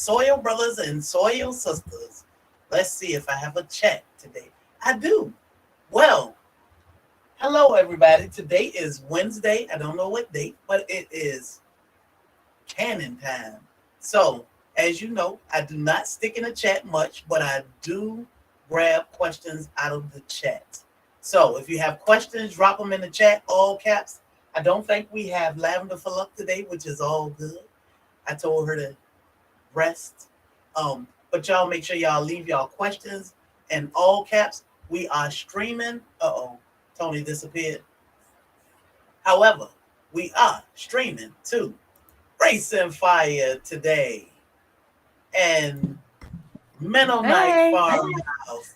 soil brothers and soil sisters. Let's see if I have a chat today. I do. Well, hello everybody. Today is Wednesday. I don't know what date, but it is canon time. So, as you know, I do not stick in the chat much, but I do grab questions out of the chat. So, if you have questions, drop them in the chat, all caps. I don't think we have Lavender for luck today, which is all good. I told her to rest. But y'all make sure y'all leave y'all questions in all caps. We are streaming. Tony disappeared. However, we are streaming to Racing Fire today and Mennonite Farmhouse.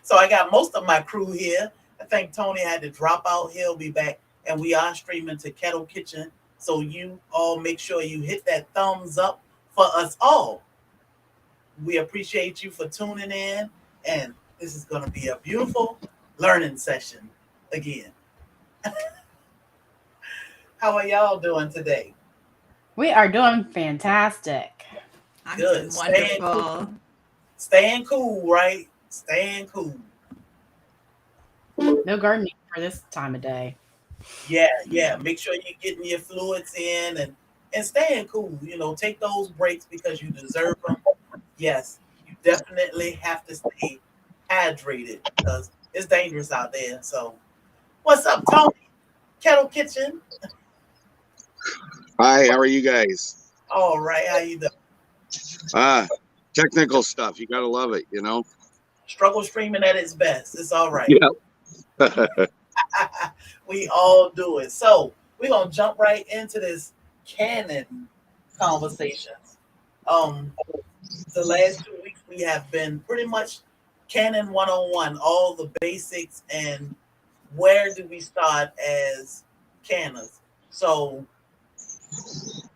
So I got most of my crew here. I think Tony had to drop out. He'll be back. And we are streaming to Kettle Kitchen. So you all make sure you hit that thumbs up for us all. We appreciate you for tuning in. And this is going to be a beautiful learning session again. How are y'all doing today? We are doing fantastic. I'm Good. doing wonderful. Staying cool, right? Staying cool. No gardening for this time of day. Yeah. Make sure you're getting your fluids in and staying cool. You know, take those breaks because you deserve them. Yes, you definitely have to stay hydrated because it's dangerous out there. So, what's up, Tony? Kettle Kitchen. Hi, how are you guys? All right, how you doing? Technical stuff. You gotta love it, you know? Struggle streaming at its best. It's all right. Yeah. We all do it. So we're gonna jump right into this canon conversations. The last 2 weeks we have been pretty much canon 101, all the basics and where do we start as canons. So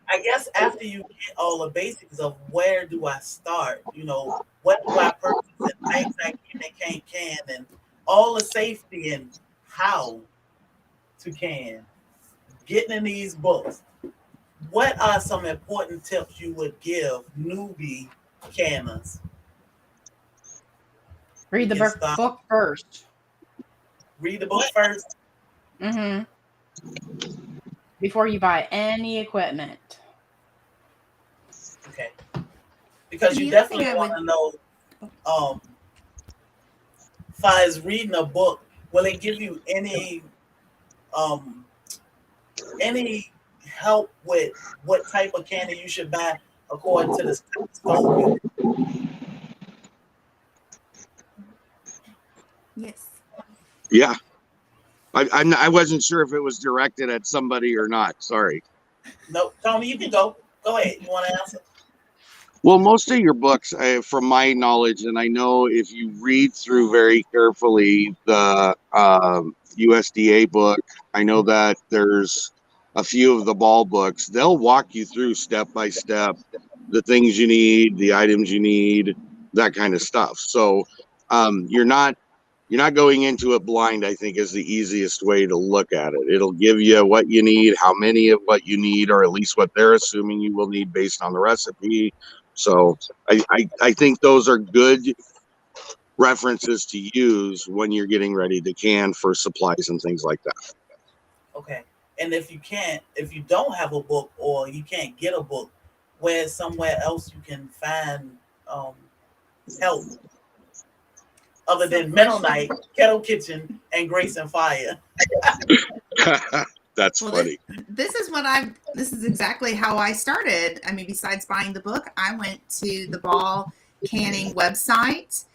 I guess after you get all the basics of where do I start, you know, what do I purchase and things I can and all the safety and how to can. Getting in these books, what are some important tips you would give newbie canners? Read the book first. Read the book first. Mm-hmm. Before you buy any equipment. Okay. Because you definitely want to know, as far as reading a book, will it give you any help with what type of candy you should buy according to the stove? Yes. Yeah. I wasn't sure if it was directed at somebody or not. Sorry. No, Tony, you can go. Go ahead. You want to answer? Well, most of your books, from my knowledge, and I know if you read through very carefully the USDA book, I know that there's a few of the ball books. They'll walk you through step by step the things you need, the items you need, that kind of stuff. So you're not going into it blind, I think, is the easiest way to look at it. It'll give you what you need, how many of what you need, or at least what they're assuming you will need based on the recipe. So I think those are good references to use when you're getting ready to can for supplies and things like that. Okay. And if you don't have a book or you can't get a book, where's somewhere else you can find help other than Mennonite, Kettle Kitchen, and Grace and Fire? That's funny. This is exactly how I started. I mean, besides buying the book, I went to the Ball Canning website.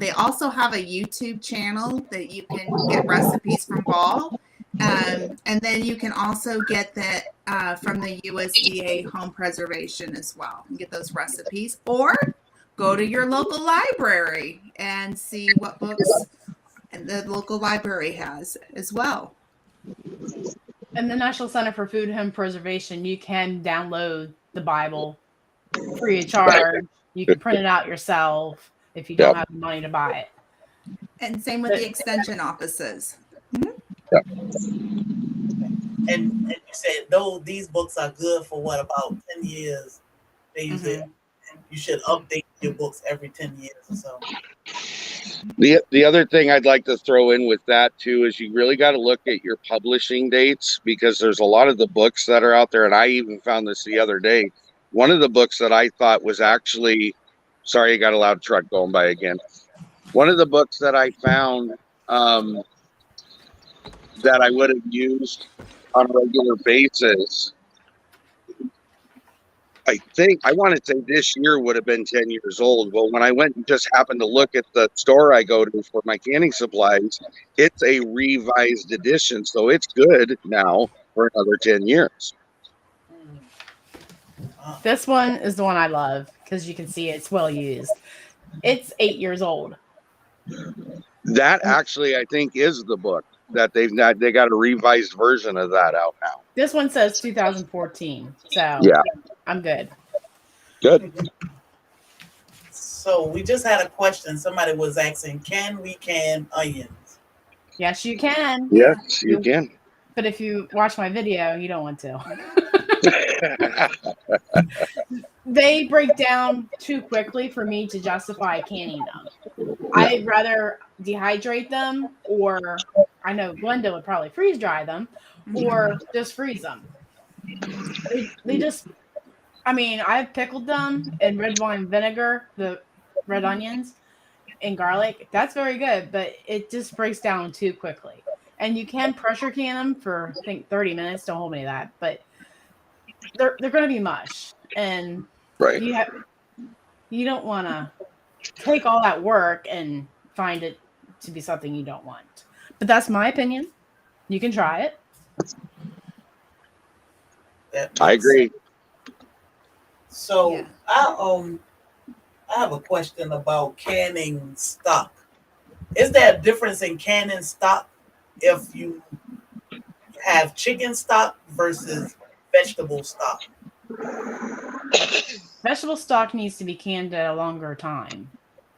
They also have a YouTube channel that you can get recipes from Ball. And then you can also get that from the USDA Home Preservation as well and get those recipes. Or go to your local library and see what books the local library has as well. And the National Center for Food and Home Preservation, you can download the Bible free of charge. You can print it out yourself if you don't have the money to buy it. And same with the extension offices. Mm-hmm. And you said these books are good for what, about 10 years They usually you should update your books every 10 years or so. The other thing I'd like to throw in with that too is you really got to look at your publishing dates, because there's a lot of the books that are out there, and I even found this the other day. One of the books that I thought was actually, sorry, I got a loud truck going by again. One of the books that I found that I would have used on a regular basis, I think I want to say this year would have been 10 years old. Well, when I went and just happened to look at the store I go to for my canning supplies, it's a revised edition. So it's good now for another 10 years. This one is the one I love because you can see it's well used. It's 8 years old. That actually, I think, is the book that they got a revised version of that out now. This one says 2014. So yeah, I'm good. Good. So we just had a question. Somebody was asking, can we can onions? Yes, you can. Yes, you can. But if you watch my video, you don't want to. They break down too quickly for me to justify canning them. I'd rather dehydrate them, or I know Glenda would probably freeze dry them, or just freeze them. They just, I mean, I've pickled them in red wine vinegar, the red onions and garlic. That's very good, but it just breaks down too quickly. And you can pressure can them for, I think, 30 minutes. Don't hold me to that, but they're going to be mush, and right. You don't want to take all that work and find it to be something you don't want. But that's my opinion. You can try it. I agree. So Yeah. I have a question about canning stock. Is there a difference in canning stock if you have chicken stock versus vegetable stock? Vegetable stock needs to be canned at a longer time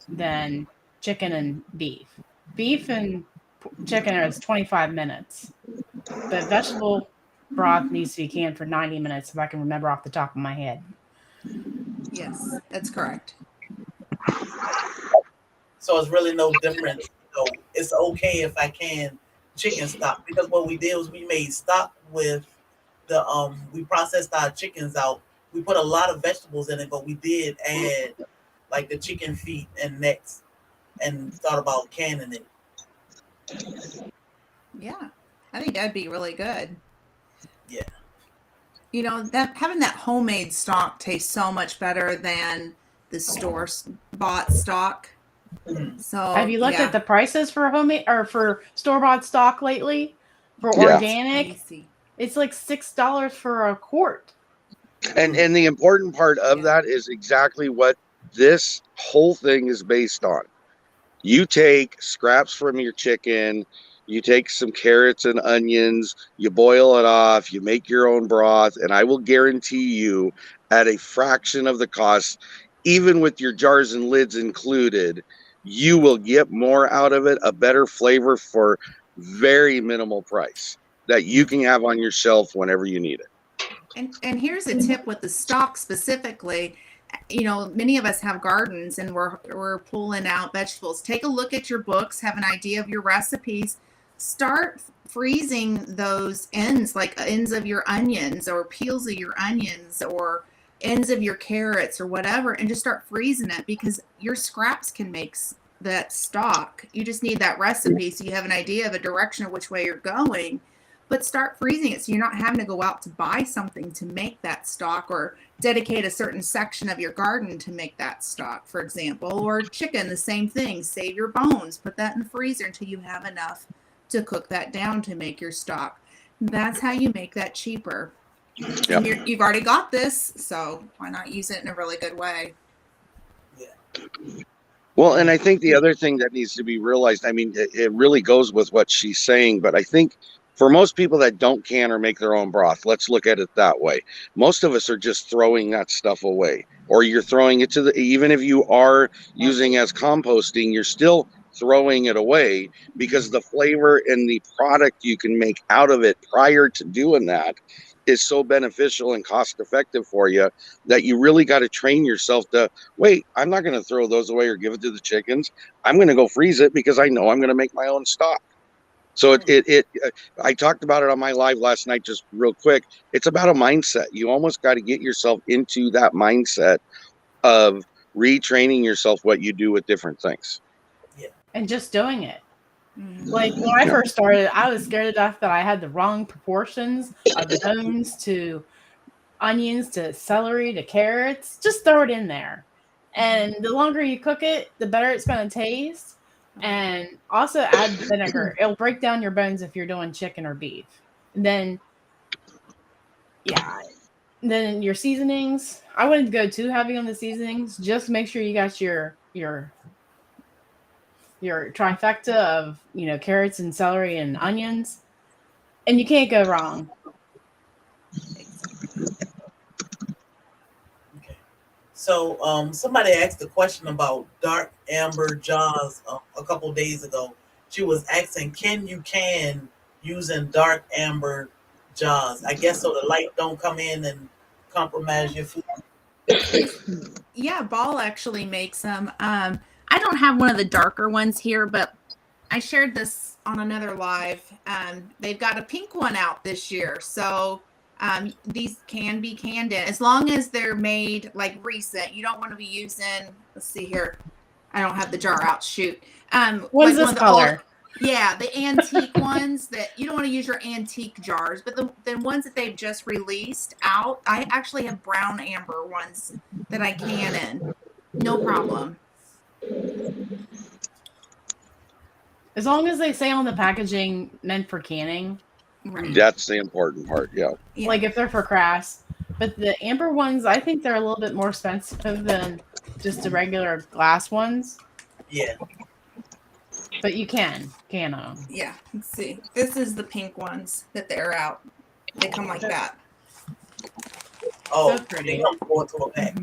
than chicken and beef. Beef and chicken is 25 minutes, but vegetable broth needs to be canned for 90 minutes, if I can remember off the top of my head. Yes, that's correct. So it's really no difference. So it's okay if I can chicken stock, because what we did was we made stock with the we processed our chickens out. We put a lot of vegetables in it, but we did add like the chicken feet and necks and thought about canning it. Yeah, I think that'd be really good. Yeah. You know, that having that homemade stock tastes so much better than the store bought stock. So Have you looked at the prices for homemade or for store-bought stock lately? For organic, it's like $6 for a quart. And the important part of that is exactly what this whole thing is based on. You take scraps from your chicken, you take some carrots and onions, you boil it off, you make your own broth, and I will guarantee you at a fraction of the cost, even with your jars and lids included, you will get more out of it, a better flavor for very minimal price that you can have on your shelf whenever you need it. And here's a tip with the stock specifically. You know, many of us have gardens and we're pulling out vegetables. Take a look at your books, have an idea of your recipes. Start freezing those ends, like ends of your onions or peels of your onions or ends of your carrots or whatever, and just start freezing it, because your scraps can make that stock. You just need that recipe so you have an idea of a direction of which way you're going. But start freezing it so you're not having to go out to buy something to make that stock, or dedicate a certain section of your garden to make that stock, for example. Or chicken, the same thing. Save your bones. Put that in the freezer until you have enough to cook that down to make your stock. That's how you make that cheaper. Yep. You've already got this, so why not use it in a really good way? Yeah. Well, and I think the other thing that needs to be realized, I mean, it really goes with what she's saying, but I think for most people that don't can or make their own broth, let's look at it that way. Most of us are just throwing that stuff away, or you're throwing it to even if you are using as composting, you're still throwing it away, because the flavor and the product you can make out of it prior to doing that is so beneficial and cost effective for you that you really got to train yourself to wait. I'm not going to throw those away or give it to the chickens. I'm going to go freeze it because I know I'm going to make my own stock. So I talked about it on my live last night, just real quick. It's about a mindset. You almost got to get yourself into that mindset of retraining yourself what you do with different things. Yeah. And just doing it. Mhm. Like when I first started, I was scared to death that I had the wrong proportions of lemons to onions to celery to carrots. Just throw it in there. And the longer you cook it, the better it's going to taste. And also add vinegar. It'll break down your bones if you're doing chicken or beef. And then, yeah. Then your seasonings. I wouldn't go too heavy on the seasonings. Just make sure you got your trifecta of, carrots and celery and onions, and you can't go wrong. Okay. So somebody asked a question about dark amber jars a couple days ago. She was asking, can you can using dark amber jars? I guess so the light don't come in and compromise your food. Yeah, Ball actually makes them. I don't have one of the darker ones here, but I shared this on another live. They've got a pink one out this year, so these can be canned in as long as they're made like recent. You don't want to be using. Let's see here. I don't have the jar out. Shoot. What's like this one of the color? yeah, the antique ones that you don't want to use your antique jars, but the ones that they've just released out, I actually have brown amber ones that I can in. No problem. As long as they say on the packaging meant for canning, Right. That's the important part. Yeah. Yeah. like if they're for crafts. But the amber ones, I think they're a little bit more expensive than just the regular glass ones. Yeah. But you can them. Yeah. Let's see. This is the pink ones that they're out. They come like that. Oh, So pretty. they come forward to a pack.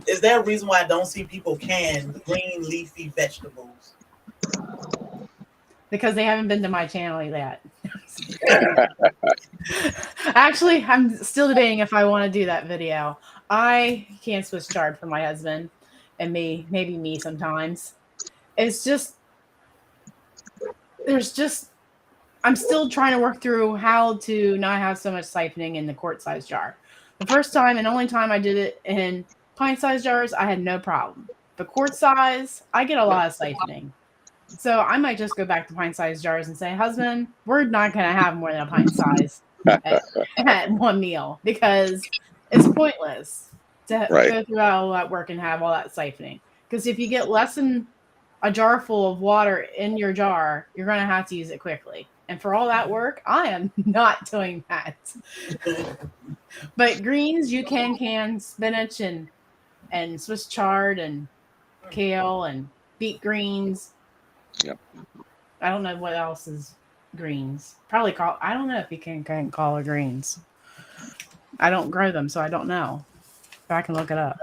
Is there a reason why I don't see people can green leafy vegetables? Because they haven't been to my channel yet. Actually, I'm still debating if I want to do that video. I can't Swiss chard for my husband and maybe me sometimes. It's just, I'm still trying to work through how to not have so much siphoning in the quart size jar. The first time and only time I did it in pint size jars, I had no problem. The quart size, I get a lot of siphoning. So I might just go back to pint size jars and say, husband, we're not going to have more than a pint size at one meal because it's pointless to go through all that work and have all that siphoning. Because if you get less than a jar full of water in your jar, you're going to have to use it quickly. And for all that work, I am not doing that. But greens, you can spinach and Swiss chard and kale and beet greens. Yep. I don't know what else is greens. Probably I don't know if you can collard greens. I don't grow them, so I don't know. But I can look it up.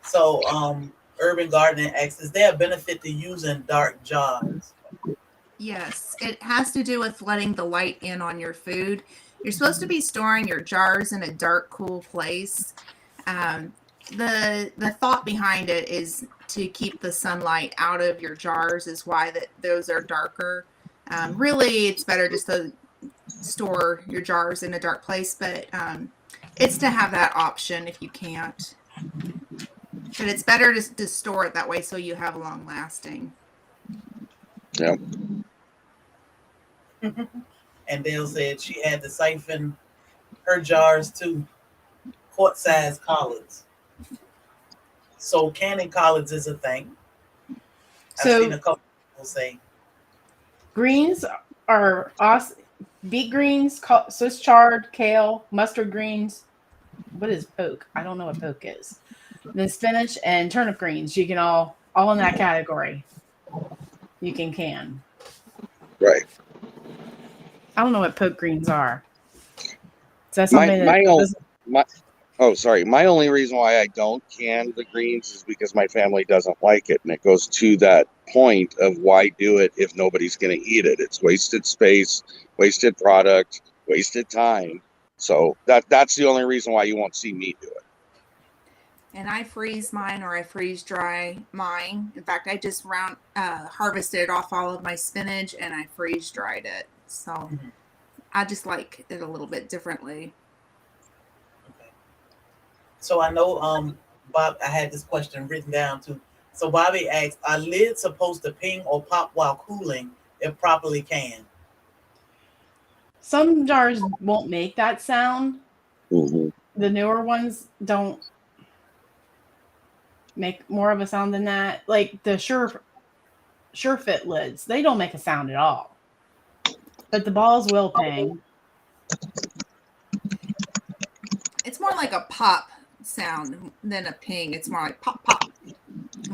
So, Urban Gardening asks, is there a benefit to using dark jars? Yes, it has to do with letting the light in on your food. You're supposed to be storing your jars in a dark, cool place. The thought behind it is to keep the sunlight out of your jars is why those are darker. Really, it's better just to store your jars in a dark place, but it's to have that option if you can't. But it's better to store it that way so you have long lasting. Yeah. And Dale said she had to siphon her jars to quart-sized collards. So canning collards is a thing. I've seen a couple people say. Greens are awesome. Beet greens, Swiss chard, kale, mustard greens. What is poke? I don't know what poke is. Then spinach and turnip greens. You can all in that category. You can. Right. I don't know what poke greens are. Is that something Oh, sorry. My only reason why I don't can the greens is because my family doesn't like it. And it goes to that point of why do it if nobody's going to eat it? It's wasted space, wasted product, wasted time. So that's the only reason why you won't see me do it. And I freeze mine or I freeze dry mine. In fact, I just harvested off all of my spinach and I freeze dried it. So I just like it a little bit differently. Okay. So I know, Bob, I had this question written down too. So Bobby asked, are lids supposed to ping or pop while cooling if properly canned? Some jars won't make that sound. Mm-hmm. The newer ones don't make more of a sound than that. Like the Sure Fit lids, they don't make a sound at all. But the balls will ping. It's more like a pop sound than a ping. It's more like pop, pop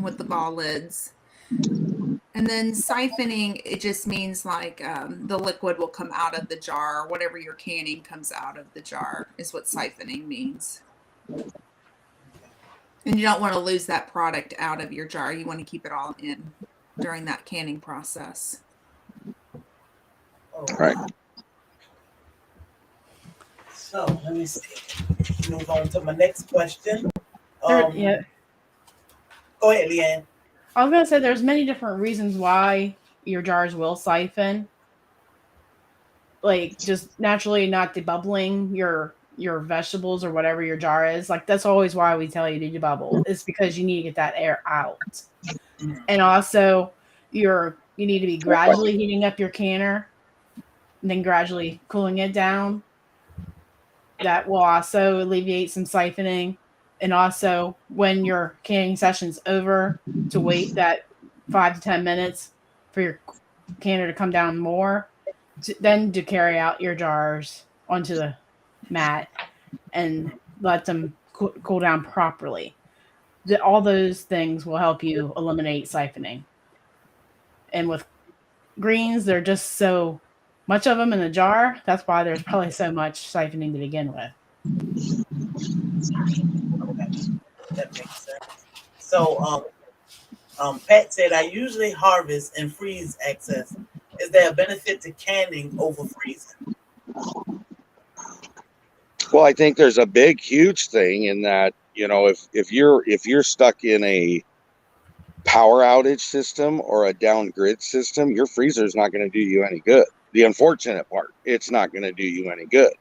with the ball lids. And then siphoning, it just means like the liquid will come out of the jar. Whatever you're canning comes out of the jar is what siphoning means. And you don't want to lose that product out of your jar. You want to keep it all in during that canning process. Oh, Right. So let me see. Move on to my next question. Yeah. Go ahead, Leanne. I was gonna say there's many different reasons why your jars will siphon. Like just naturally not debubbling your vegetables or whatever your jar is. Like that's always why we tell you to debubble. It's because you need to get that air out. And also you need to be gradually heating up your canner and then gradually cooling it down. That will also alleviate some siphoning. And also when your canning session's over, to wait that 5 to 10 minutes for your canner to come down more, then to carry out your jars onto the mat and let them cool down properly. All those things will help you eliminate siphoning. And with greens, they're just so much of them in the jar. That's why there's probably so much siphoning to begin with. Okay, that makes sense. So, Pat said, I usually harvest and freeze excess. Is there a benefit to canning over freezing? Well, I think there's a big, huge thing in that, if you're stuck in a power outage system or a down grid system, your freezer is not going to do you any good. The unfortunate part, it's not going to do you any good.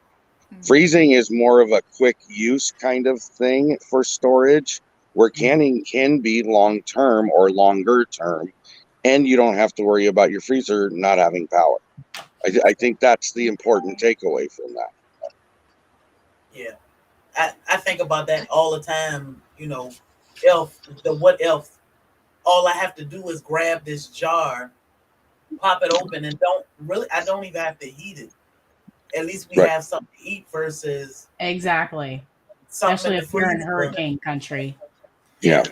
Freezing is more of a quick use kind of thing for storage, where canning can be long term or longer term, and you don't have to worry about your freezer not having power. I think that's the important takeaway from that. Yeah. I think about that all the time. What if all I have to do is grab this jar, pop it open, and I don't even have to heat it. At least we Right. have something to eat versus Exactly. something Especially in the if you're in freezer. hurricane country. Yeah.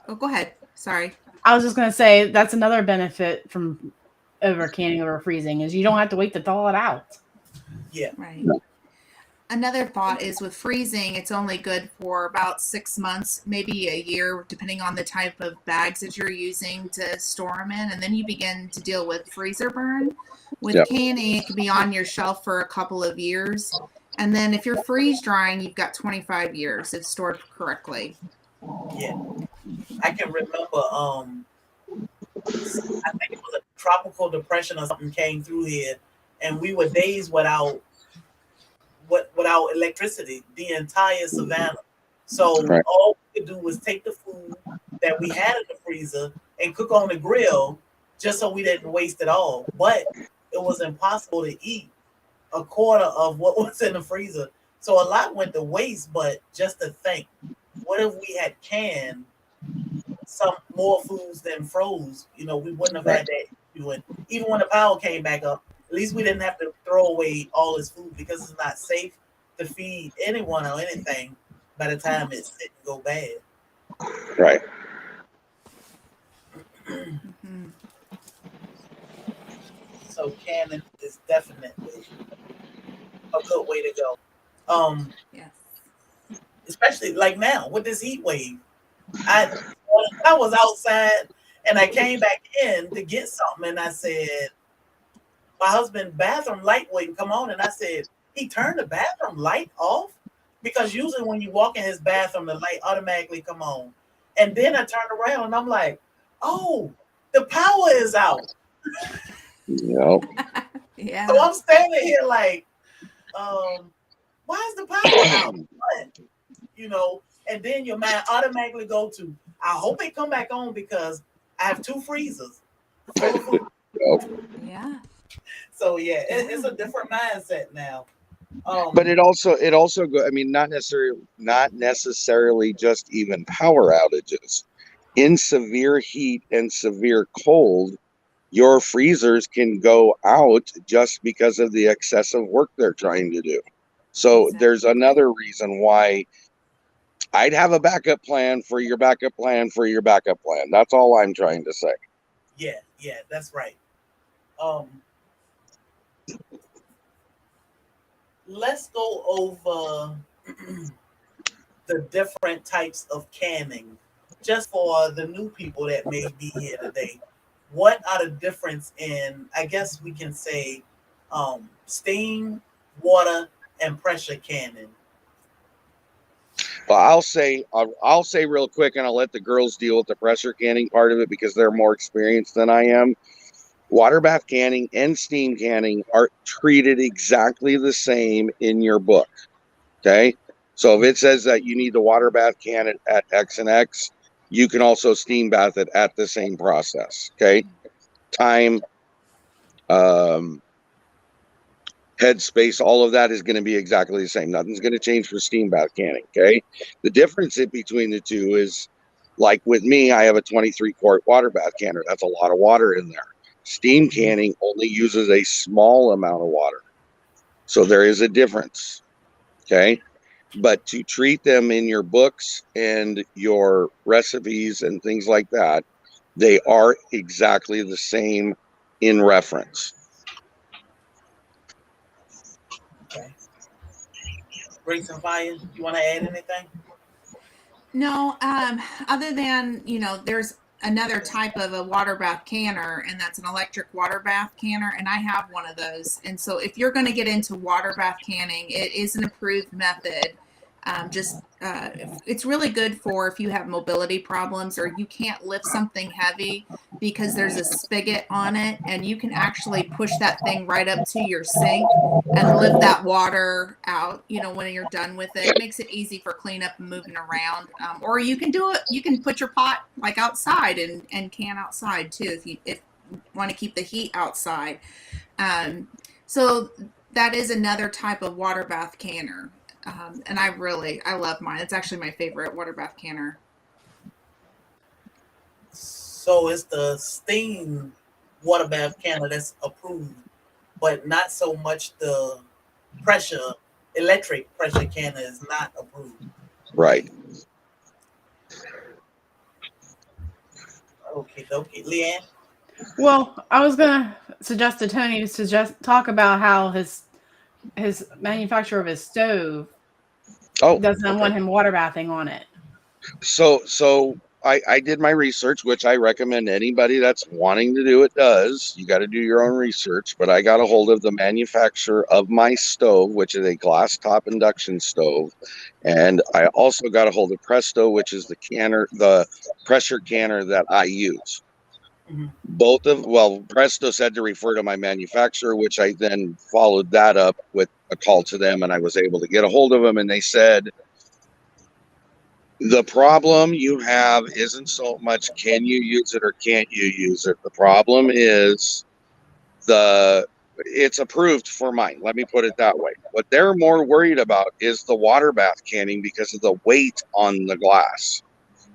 Oh, go ahead. Sorry. I was just going to say that's another benefit from over canning over freezing is you don't have to wait to thaw it out. Yeah. Right. Another thought is with freezing, it's only good for about 6 months, maybe a year, depending on the type of bags that you're using to store them in. And then you begin to deal with freezer burn. With canning, it can be on your shelf for a couple of years. And then if you're freeze drying, you've got 25 years if stored correctly. Yeah. I can remember, I think it was a tropical depression or something came through here, and we were days without electricity, the entire Savannah. So Right. all we could do was take the food that we had in the freezer and cook on the grill just so we didn't waste it all. But it was impossible to eat a quarter of what was in the freezer. So a lot went to waste, but just to think, what if we had canned some more foods than froze? We wouldn't have had that issue. And even when the power came back up, at least we didn't have to throw away all this food because it's not safe to feed anyone or anything by the time it's sit and go bad. Right. So canning is definitely a good way to go. especially like now with this heat wave. I I was outside and I came back in to get something and I said, my husband's bathroom light wouldn't come on. And I said, he turned the bathroom light off? Because usually when you walk in his bathroom, the light automatically come on. And then I turned around and I'm like, oh, the power is out. Yep. Yeah. So I'm standing here like, why is the power out? What? You know, and then your mind automatically go to, I hope it come back on because I have 2 freezers full of food. Yeah. So yeah, it's a different mindset now. But it also go. I mean, not necessarily just even power outages. In severe heat and severe cold, your freezers can go out just because of the excessive work they're trying to do. So Exactly. there's another reason why I'd have a backup plan for your backup plan for your backup plan. That's all I'm trying to say. Yeah, that's right. Um, let's go over the different types of canning, just for the new people that may be here today. What are the difference in? I guess we can say steam, water, and pressure canning. Well, I'll say real quick, and I'll let the girls deal with the pressure canning part of it because they're more experienced than I am. Water bath canning and steam canning are treated exactly the same in your book. Okay. So if it says that you need the water bath can it at X and X, you can also steam bath it at the same process. Okay. Time, um, headspace, all of that is going to be exactly the same. Nothing's going to change for steam bath canning. Okay. The difference between the two is like with me, I have a 23-quart water bath canner. That's a lot of water in there. Steam canning only uses a small amount of water. So there is a difference. Okay. But to treat them in your books and your recipes and things like that, they are exactly the same in reference. Okay. Grace and Fire, you want to add anything? No, other than, there's another type of a water bath canner, and that's an electric water bath canner, and I have one of those. And so if you're going to get into water bath canning, it is an approved method. It's really good for if you have mobility problems or you can't lift something heavy, because there's a spigot on it and you can actually push that thing right up to your sink and lift that water out, when you're done with it. It makes it easy for cleanup and moving around. Or you can do it, you can put your pot like outside and can outside too, if you want to keep the heat outside. So that is another type of water bath canner. And I love mine. It's actually my favorite water bath canner. So it's the steam water bath canner that's approved, but not so much the pressure electric pressure canner is not approved. Right. Okay, Leanne. Well, I was gonna suggest to Tony to talk about how his manufacturer of his stove doesn't want him water bathing on it. So I did my research, which I recommend anybody that's wanting to do it does. You got to do your own research, but I got a hold of the manufacturer of my stove, which is a glass top induction stove. And I also got a hold of Presto, which is the pressure canner that I use. Presto said to refer to my manufacturer, which I then followed that up with a call to them, and I was able to get a hold of them, and they said, the problem you have isn't so much can you use it or can't you use it. The problem is it's approved for mine. Let me put it that way. What they're more worried about is the water bath canning because of the weight on the glass.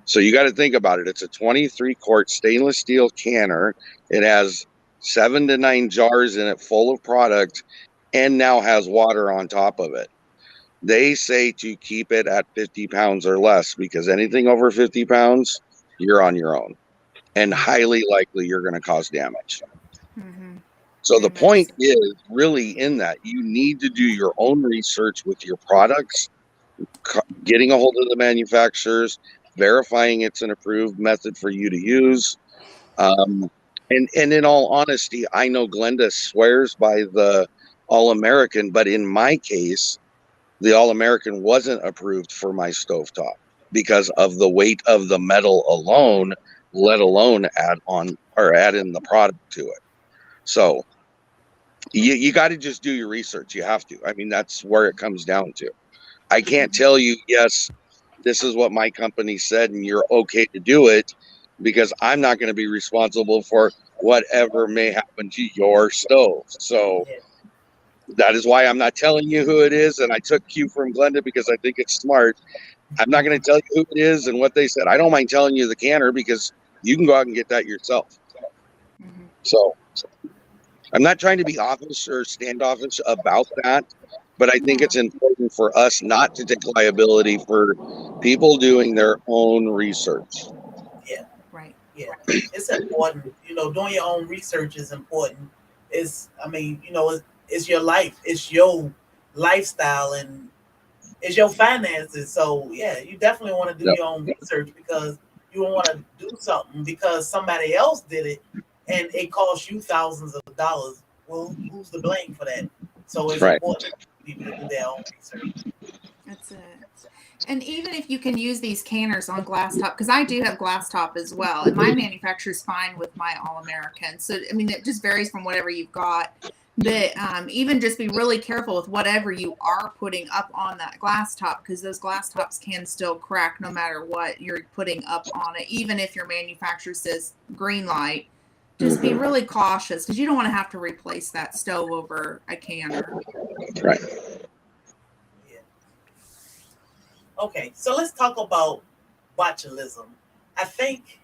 So you got to think about it. It's a 23-quart stainless steel canner. It has 7 to 9 jars in it full of product and now has water on top of it. They say to keep it at 50 pounds or less because anything over 50 pounds, you're on your own. And highly likely you're going to cause damage. Mm-hmm. So the point is really in that you need to do your own research with your products getting a hold of the manufacturers, verifying it's an approved method for you to use. And in all honesty, I know Glenda swears by the All-American, but in my case, the All-American wasn't approved for my stovetop because of the weight of the metal alone, let alone add in the product to it. So you got to just do your research. You have to. I mean, that's where it comes down to. I can't tell you, yes, this is what my company said and you're okay to do it, because I'm not going to be responsible for whatever may happen to your stove. So Yeah. that is why I'm not telling you who it is. And I took cue from Glenda because I think it's smart. I'm not going to tell you who it is and what they said. I don't mind telling you the canner because you can go out and get that yourself. Mhm. So I'm not trying to be offish or standoffish about that, but I think No. it's important for us not to take liability for people doing their own research. Yeah. Right. Yeah. It's important. Doing your own research is important. It's your life. It's your lifestyle and it's your finances. So yeah, you definitely want to do Yep. your own research because you don't want to do something because somebody else did it and it cost you thousands of dollars. Well, who's to blame for that? So it's Right. important for people to do their own research. That's it. And even if you can use these canners on glass top, because I do have glass top as well, and my manufacturer's fine with my All American. So I mean, it just varies from whatever you've got. But even just be really careful with whatever you are putting up on that glass top, because those glass tops can still crack no matter what you're putting up on it. Even if your manufacturer says green light, just be really cautious because you don't want to have to replace that stove over a canner. Right. Yeah. Okay, so let's talk about botulism. I think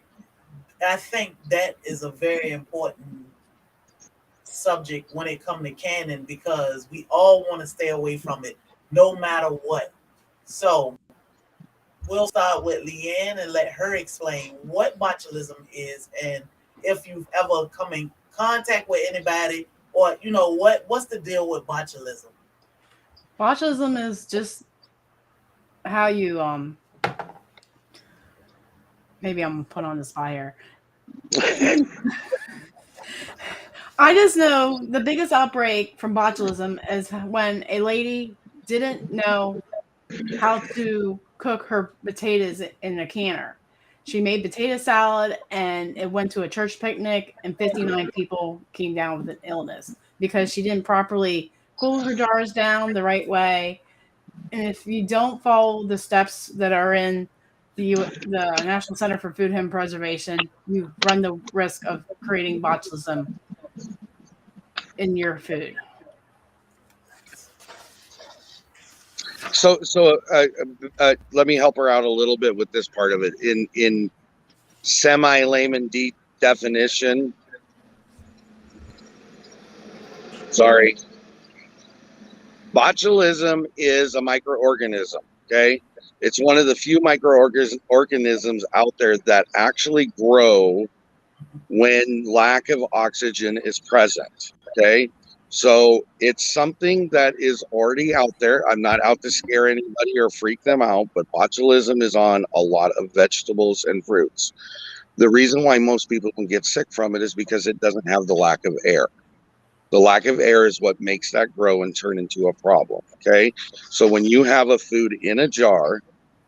I think that is a very important subject when it comes to canning because we all want to stay away from it no matter what. So we'll start with Leanne and let her explain what botulism is and if you've ever come in contact with anybody or what's the deal with botulism. Botulism is just how you maybe I'm put on the spot here. I just know the biggest outbreak from botulism is when a lady didn't know how to cook her potatoes in a canner. She made potato salad and it went to a church picnic, and 59 people came down with an illness because she didn't properly cool her jars down the right way. And if you don't follow the steps that are in the National Center for Food and Preservation, you run the risk of creating botulism in your food. So let me help her out a little bit with this part of it. In semi layman definition, sorry, botulism is a microorganism. Okay, it's one of the few microorganisms out there that actually grow when lack of oxygen is present. Okay, so it's something that is already out there. I'm not out to scare anybody or freak them out, but botulism is on a lot of vegetables and fruits. The reason why most people can get sick from it is because it doesn't have the lack of air. The lack of air is what makes that grow and turn into a problem. Okay, so when you have a food in a jar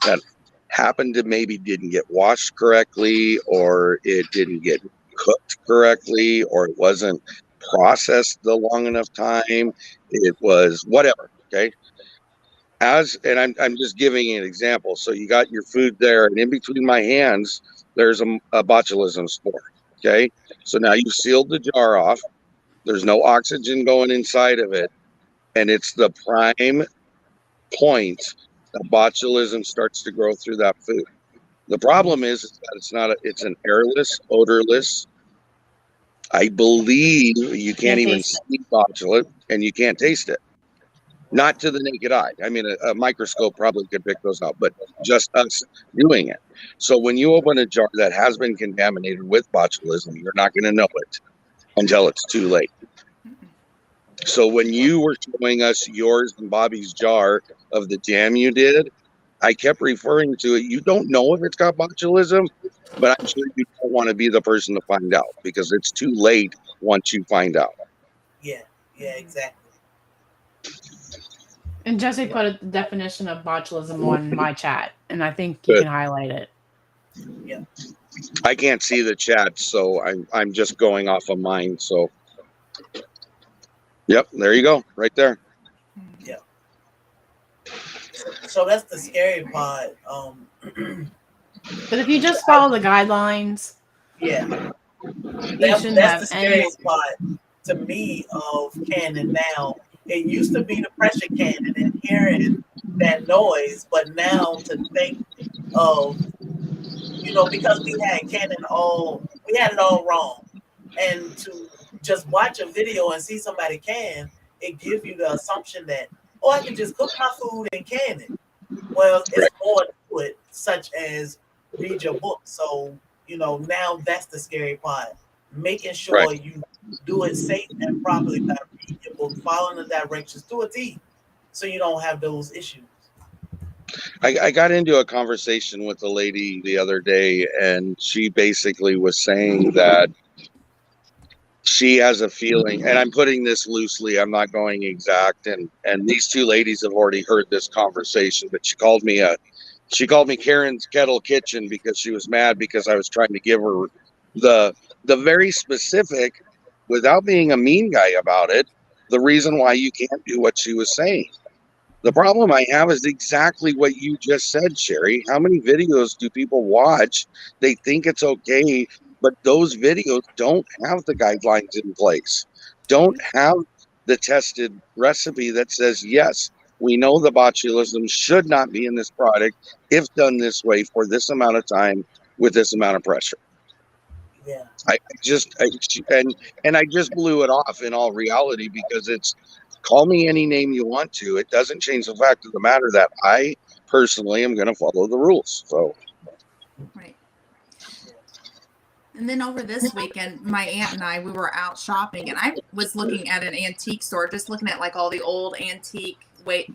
that happened to maybe didn't get washed correctly, or it didn't get cooked correctly, or it wasn't processed the long enough time, it was whatever. Okay, and I'm just giving an example. So you got your food there, and in between my hands, there's a botulism spore. Okay, so now you've sealed the jar off. There's no oxygen going inside of it, and it's the prime point that botulism starts to grow through that food. The problem is that it's an airless, odorless. I believe you can't Can't even taste see botulin, and you can't taste it. Not to the naked eye. I mean, a microscope probably could pick those out, but just us doing it. So when you open a jar that has been contaminated with botulism, you're not going to know it until it's too late. So when you were showing us yours and Bobby's jar of the jam you did, I kept referring to it. You don't know if it's got botulism, but I'm sure you don't want to be the person to find out because it's too late once you find out. Yeah, exactly. And Jesse put a definition of botulism on my chat, and I think you Good. can highlight it. Yeah. I can't see the chat, so I'm just going off of mine. So, yep, there you go, right there. Yeah. So that's the scary part. But if you just follow the guidelines, Yeah, you shouldn't that's have the any. scariest part to me of canning now. It used to be the pressure canning and hearing that noise, but now to think of, because we had it all wrong. And to just watch a video and see somebody can, it gives you the assumption that, oh, I can just cook my food and can it. Well, Right. it's more to it, such as read your book. So, now that's the scary part. Making sure Right. you do it safe and properly by reading your book, following the directions to a T, so you don't have those issues. I got into a conversation with a lady the other day, and she basically was saying that she has a feeling, and I'm putting this loosely, I'm not going exact, and these two ladies have already heard this conversation, but she called me Karen's Kettle Kitchen because she was mad because I was trying to give her the very specific, without being a mean guy about it, the reason why you can't do what she was saying. The problem I have is exactly what you just said, Sherry. How many videos do people watch? They think it's okay, but those videos don't have the guidelines in place, don't have the tested recipe that says, yes, we know the botulism should not be in this product if done this way for this amount of time with this amount of pressure. Yeah. And I just blew it off in all reality because it's, call me any name you want to. It doesn't change the fact of the matter that I personally am going to follow the rules. So, Right. And then over this weekend, my aunt and we were out shopping, and I was looking at an antique store, just looking at like all the old antique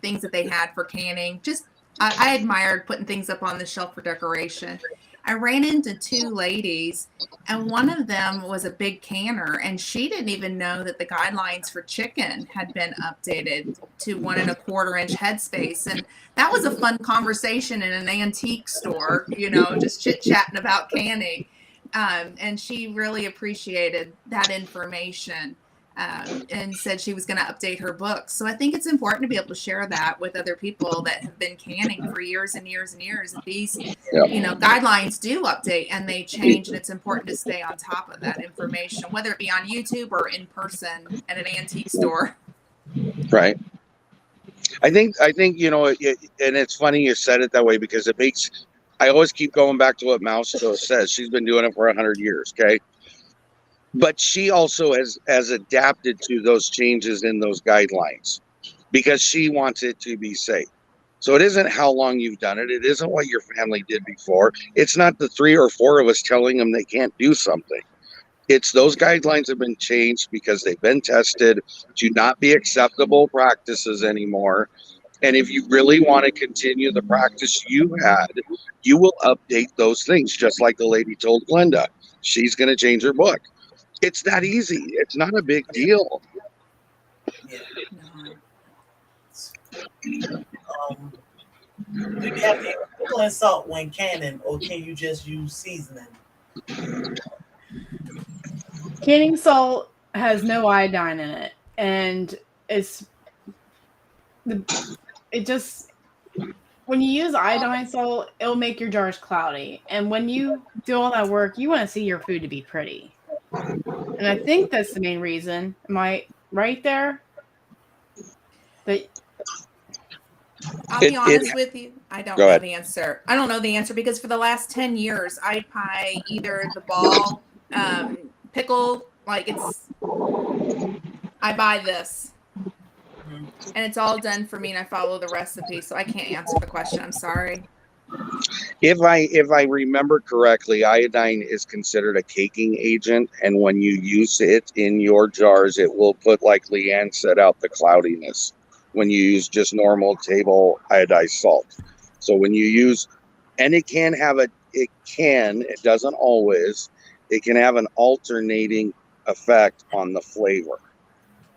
things that they had for canning. Just I admired putting things up on the shelf for decoration. I ran into two ladies, and one of them was a big canner, and she didn't even know that the guidelines for chicken had been updated to 1.25 inch headspace. And that was a fun conversation in an antique store, just chit chatting about canning. And she really appreciated that information, and said she was going to update her books. So I think it's important to be able to share that with other people that have been canning for years and years and years. That these, guidelines do update and they change, and it's important to stay on top of that information, whether it be on YouTube or in person at an antique store. right. I think, and it's funny you said it that way because it makes, I always keep going back to what Mouse says. She's been doing it for 100 years. Okay. But she also has adapted to those changes in those guidelines because she wants it to be safe. So it isn't how long you've done it. It isn't what your family did before. It's not the 3 or 4 of us telling them they can't do something. It's those guidelines have been changed because they've been tested to not be acceptable practices anymore. And if you really want to continue the practice you had, you will update those things, just like the lady told Glenda. She's going to change her book. It's that easy. It's not a big deal. Yeah. No. Do you have to use pickle and salt when canning, or can you just use seasoning? Canning salt has no iodine in it, and when you use iodine salt, it'll make your jars cloudy. And when you do all that work, you want to see your food to be pretty. And I think that's the main reason. Am I right there? But I'll be honest with you. I don't know the answer. I don't know the answer because for the last 10 years, I buy either the ball pickle, I buy this. And it's all done for me, and I follow the recipe, so I can't answer the question. I'm sorry. If I remember correctly, iodine is considered a caking agent, and when you use it in your jars, it will put, like Leanne said, out the cloudiness when you use just normal table iodized salt. So when you use, and it doesn't always, it can have an alternating effect on the flavor.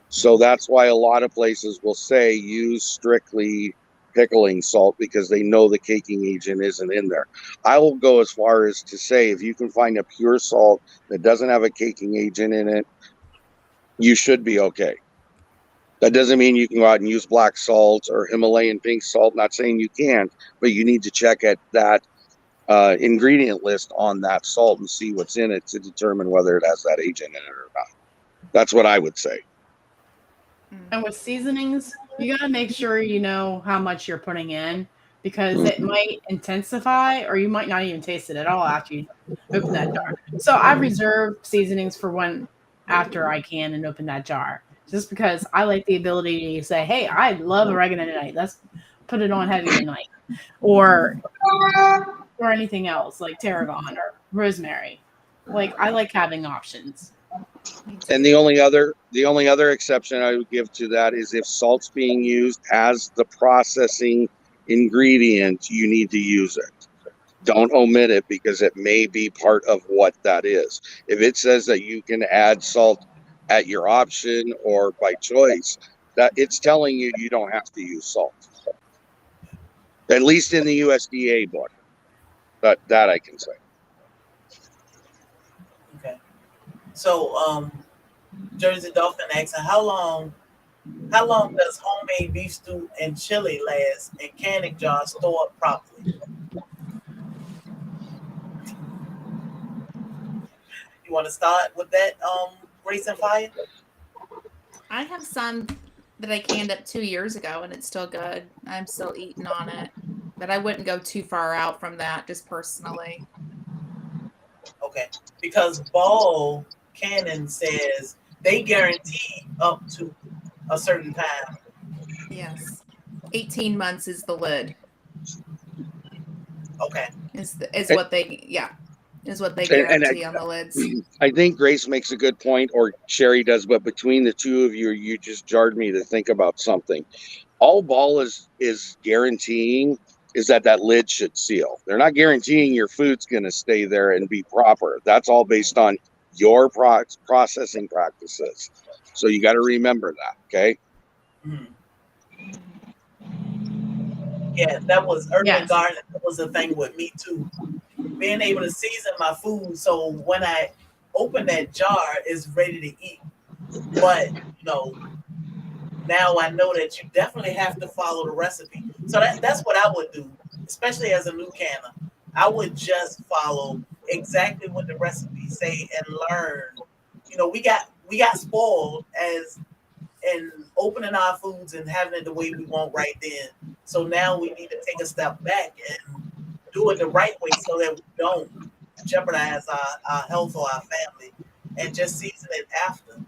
So that's why a lot of places will say use strictly pickling salt because they know the caking agent isn't in there. I will go as far as to say if you can find a pure salt that doesn't have a caking agent in it, you should be okay. That doesn't mean you can go out and use black salt or Himalayan pink salt. Not saying you can't, but you need to check at that ingredient list on that salt and see what's in it to determine whether it has that agent in it or not. That's what I would say. And with seasonings, you got to make sure you know how much you're putting in because it might intensify or you might not even taste it at all after you open that jar. So I reserve seasonings for when after I can and open that jar just because I like the ability to say, hey, I love oregano tonight. Let's put it on heavy tonight. Or anything else like tarragon or rosemary. Like I like having options. And the only other exception I would give to that is if salt's being used as the processing ingredient, you need to use it. Don't omit it because it may be part of what that is. If it says that you can add salt at your option or by choice, that it's telling you you don't have to use salt. At least in the USDA book. That I can say. Okay. So, Jersey Dolphin asking, how long does homemade beef stew and chili last in canning jars stored properly? You want to start with that, Grace and Fire? I have some that I canned up 2 years ago, and it's still good. I'm still eating on it, but I wouldn't go too far out from that, just personally. Okay, because Ball Cannon says they guarantee up to a certain time. Yes, 18 months is the lid. Okay. Is what they is what they And guarantee on the lids. I think Grace makes a good point, or Sherry does, but between the two of you, you just jarred me to think about something. All Ball is guaranteeing is that lid should seal. They're not guaranteeing your food's going to stay there and be proper. That's all based on your processing practices. So you got to remember that, okay? Mhm. Yeah, that was urban Yes. garden. That was the thing with me too. Being able to season my food so when I open that jar, it's ready to eat. But now I know that you definitely have to follow the recipe. So that's what I would do, especially as a new canner. I would just follow exactly what the recipe say and learn. We got spoiled as in opening our foods and having it the way we want right then. So now we need to take a step back and do it the right way so that we don't jeopardize our health or our family and just season it after.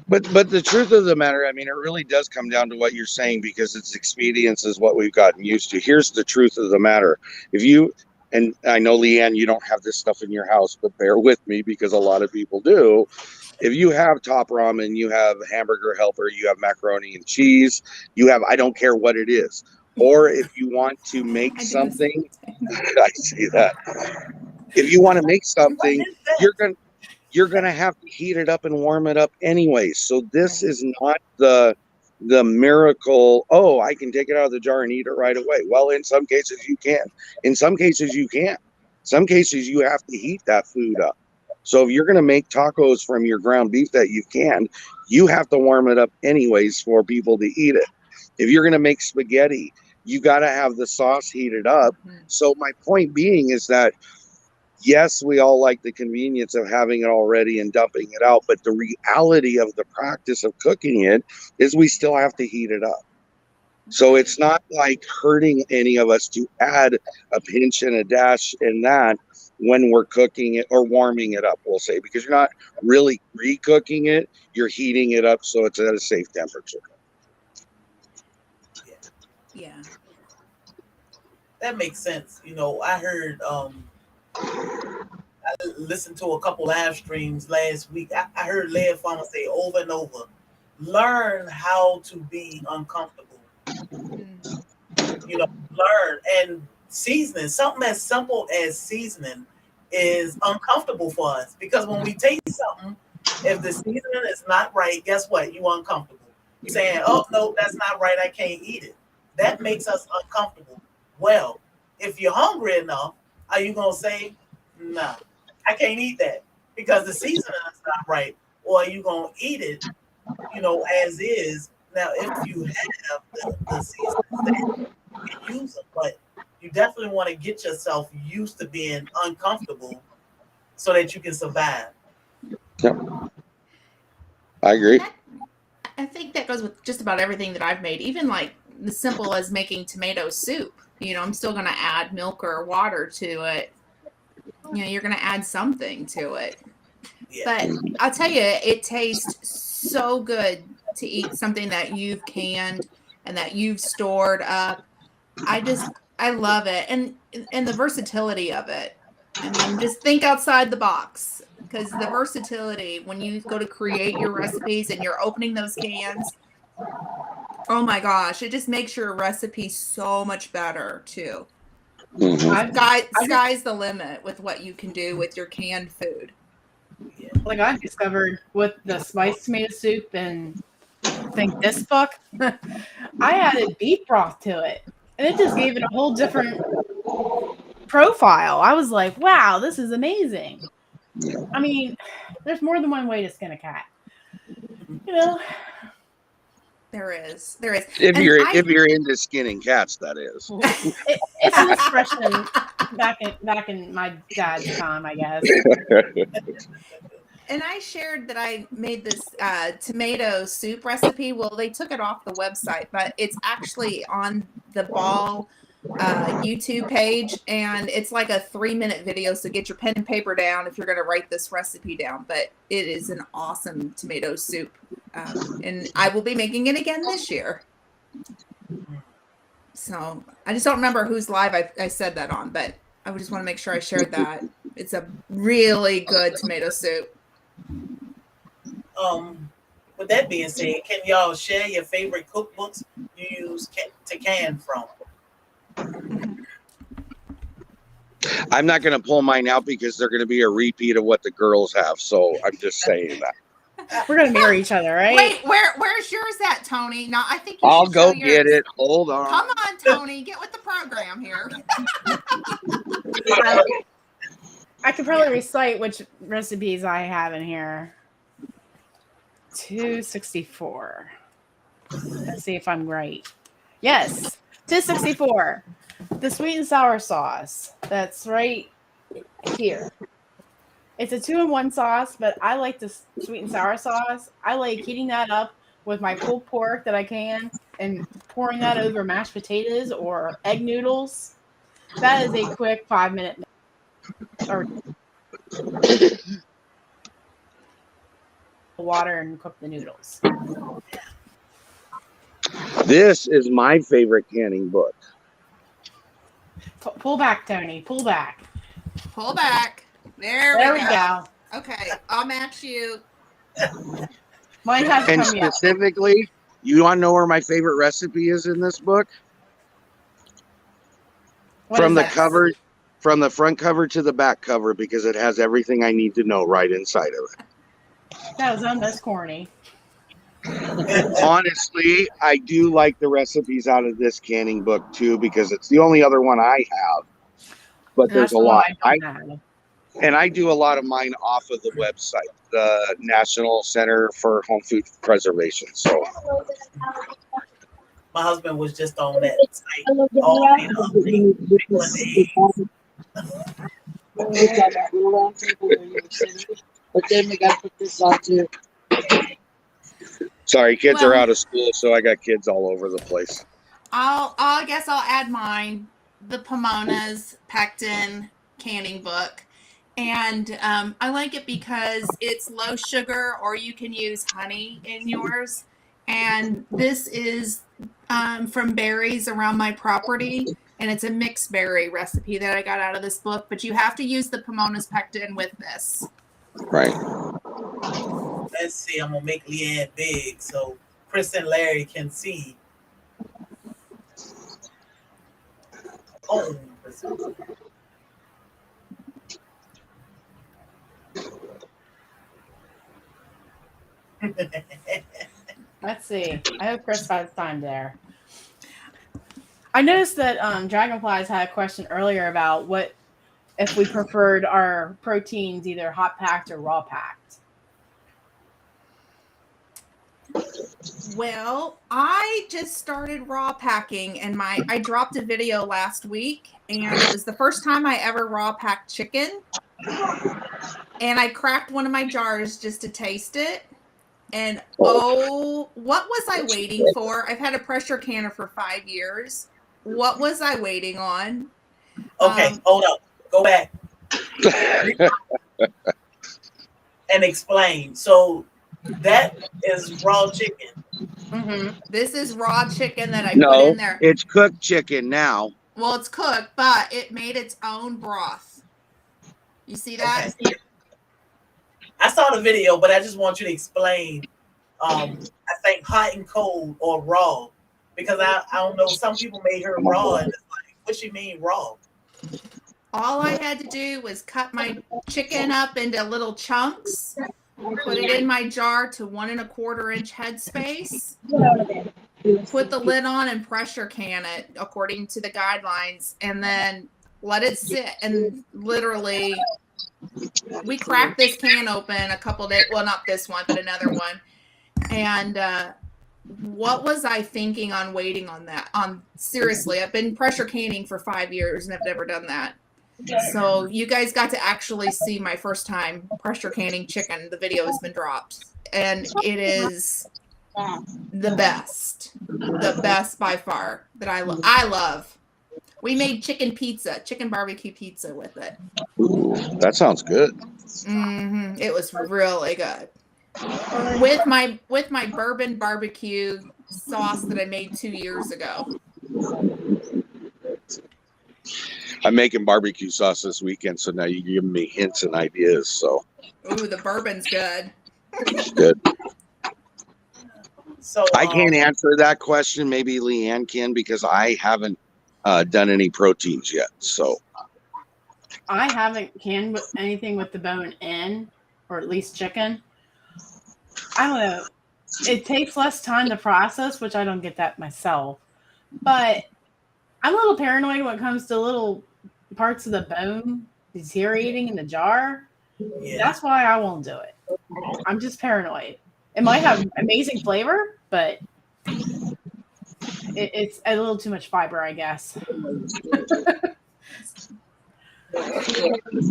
But the truth of the matter, I mean, it really does come down to what you're saying because it's expedience is what we've gotten used to. Here's the truth of the matter. If you, and I know, Leanne, you don't have this stuff in your house, but bear with me because a lot of people do. If you have top ramen, you have hamburger helper, you have macaroni and cheese, you have, I don't care what it is. Or if you want to make something, I see that. If you want to make something, you're gonna have to heat it up and warm it up anyway. So this is not the miracle. Oh, I can take it out of the jar and eat it right away. Well, in some cases you can. In some cases you can't. Some cases you have to heat that food up. So if you're gonna make tacos from your ground beef that you canned, you have to warm it up anyways for people to eat it. If you're gonna make spaghetti, you got to have the sauce heated up. So my point being is that yes, we all like the convenience of having it already and dumping it out, but the reality of the practice of cooking it is we still have to heat it up. So it's not like hurting any of us to add a pinch and a dash in that when we're cooking it or warming it up, we'll say, because you're not really re-cooking it, you're heating it up so it's at a safe temperature. Yeah. That makes sense. I heard I listened to a couple live streams last week. I heard Lead Farmer say over and over, learn how to be uncomfortable. Mm. Learn. And seasoning, something as simple as seasoning is uncomfortable for us because when we taste something, if the seasoning is not right, guess what? You're uncomfortable. You're saying, oh, no, that's not right. I can't eat it. That makes us uncomfortable. Well, if you're hungry enough, are you going to say, nah, I can't eat that because the seasoning is not right? Or are you going to eat it, as is? Now, if you have the seasonings that you can use them, but you definitely want to get yourself used to being uncomfortable so that you can survive. Yep. I agree. I think that goes with just about everything that I've made, even like as simple as making tomato soup. I'm still going to add milk or water to it. You're going to add something to it. Yeah. But I'll tell you, it tastes so good to eat something that you've canned and that you've stored up. I love it. And the versatility of it. I mean, just think outside the box, because the versatility when you go to create your recipes and you're opening those cans, oh my gosh, it just makes your recipe so much better too. Mhm. Sky's the limit with what you can do with your canned food. Like I've discovered with the spiced tomato soup and I think this book, I added beef broth to it. And it just gave it a whole different profile. I was like, wow, this is amazing. I mean, there's more than one way to skin a cat. There is. If And you're into skinning cats, that is. It's an expression back in my dad's time, I guess. And I shared that I made this tomato soup recipe. Well, they took it off the website, but it's actually on the Ball YouTube page, and it's like a 3-minute video. So get your pen and paper down if you're going to write this recipe down. But it is an awesome tomato soup, and I will be making it again this year. So I just don't remember whose live I said that on, but I just want to make sure I shared that. It's a really good tomato soup. With that being said, can y'all share your favorite cookbooks you use to can from? I'm not going to pull mine out because they're going to be a repeat of what the girls have. So I'm just saying that. We're gonna mirror each other, right? Wait, where's yours at, Tony? No, I think I'll go get it. Hold on. Come on, Tony, get with the program here. I could probably recite which recipes I have in here. 264. Let's see if I'm right. Yes, 264. The sweet and sour sauce. That's right here. It's a 2-in-1 sauce, but I like the sweet and sour sauce. I like heating that up with my pulled pork that I can and pouring that over mashed potatoes or egg noodles. That is a quick 5-minute or water and cook the noodles. This is my favorite canning book. Pull back, Tony. Pull back. Pull back. There we go. Okay, I'll match you. Mine has And come yet. specifically, you want to know where my favorite recipe is in this book? From the cover, from the front cover to the back cover, because it has everything I need to know right inside of it. That was almost corny. Honestly, I do like the recipes out of this canning book too, because it's the only other one I have. But there's a lot. And I do a lot of mine off of the website, the National Center for Home Food Preservation. So my husband was just on that site all day But then we got to put this on too. sorry, kids are out of school, so I got kids all over the place. I guess I'll add mine, the Pomona's Pectin canning book. And I like it because it's low sugar, or you can use honey in yours. And this is from berries around my property. And it's a mixed berry recipe that I got out of this book, but you have to use the Pomona's pectin with this. Right. Let's see. I'm gonna make Leanne big so Chris and Larry can see. Oh, Let's see. I hope Chris has time there. I noticed that Dragonflies had a question earlier about what if we preferred our proteins either hot packed or raw packed. Well, I just started raw packing, and I dropped a video last week, and it was the first time I ever raw packed chicken. And I cracked one of my jars just to taste it. And oh, what was I waiting for? I've had a pressure canner for 5 years. What was I waiting on? Okay, hold up. Go back and explain. So that is raw chicken. Mm-hmm. This is raw chicken that I No, put in there. it's cooked chicken now. Well, it's cooked, but it made its own broth. You see that? Okay. I saw the video, but I just want you to explain. I think hot and cold or raw, because I don't know. Some people may hear raw and it's like, what you mean raw? All I had to do was cut my chicken up into little chunks, put it in my jar to 1 1/4 inch headspace, put the lid on and pressure can it according to the guidelines, and then let it sit. And literally, we cracked this can open a couple days. Well, not this one, but another one. And what was I thinking on waiting on that? Seriously, I've been pressure canning for 5 years and I've never done that. So you guys got to actually see my first time pressure canning chicken. The video has been dropped, and it is the best by far that I love. We made chicken barbecue pizza with it. Ooh, that sounds good. Mm-hmm. It was really good. With my bourbon barbecue sauce that I made 2 years ago. I'm making barbecue sauce this weekend, so now you're giving me hints and ideas. So, ooh, the bourbon's good. Good. So I can't answer that question. Maybe Leanne can, because I haven't done any proteins yet. So I haven't canned anything with the bone in, or at least chicken. I don't know. It takes less time to process, which I don't get that myself. But I'm a little paranoid when it comes to little parts of the bone deteriorating in the jar. Yeah. That's why I won't do it. I'm just paranoid. It might have amazing flavor, but it's a little too much fiber, I guess.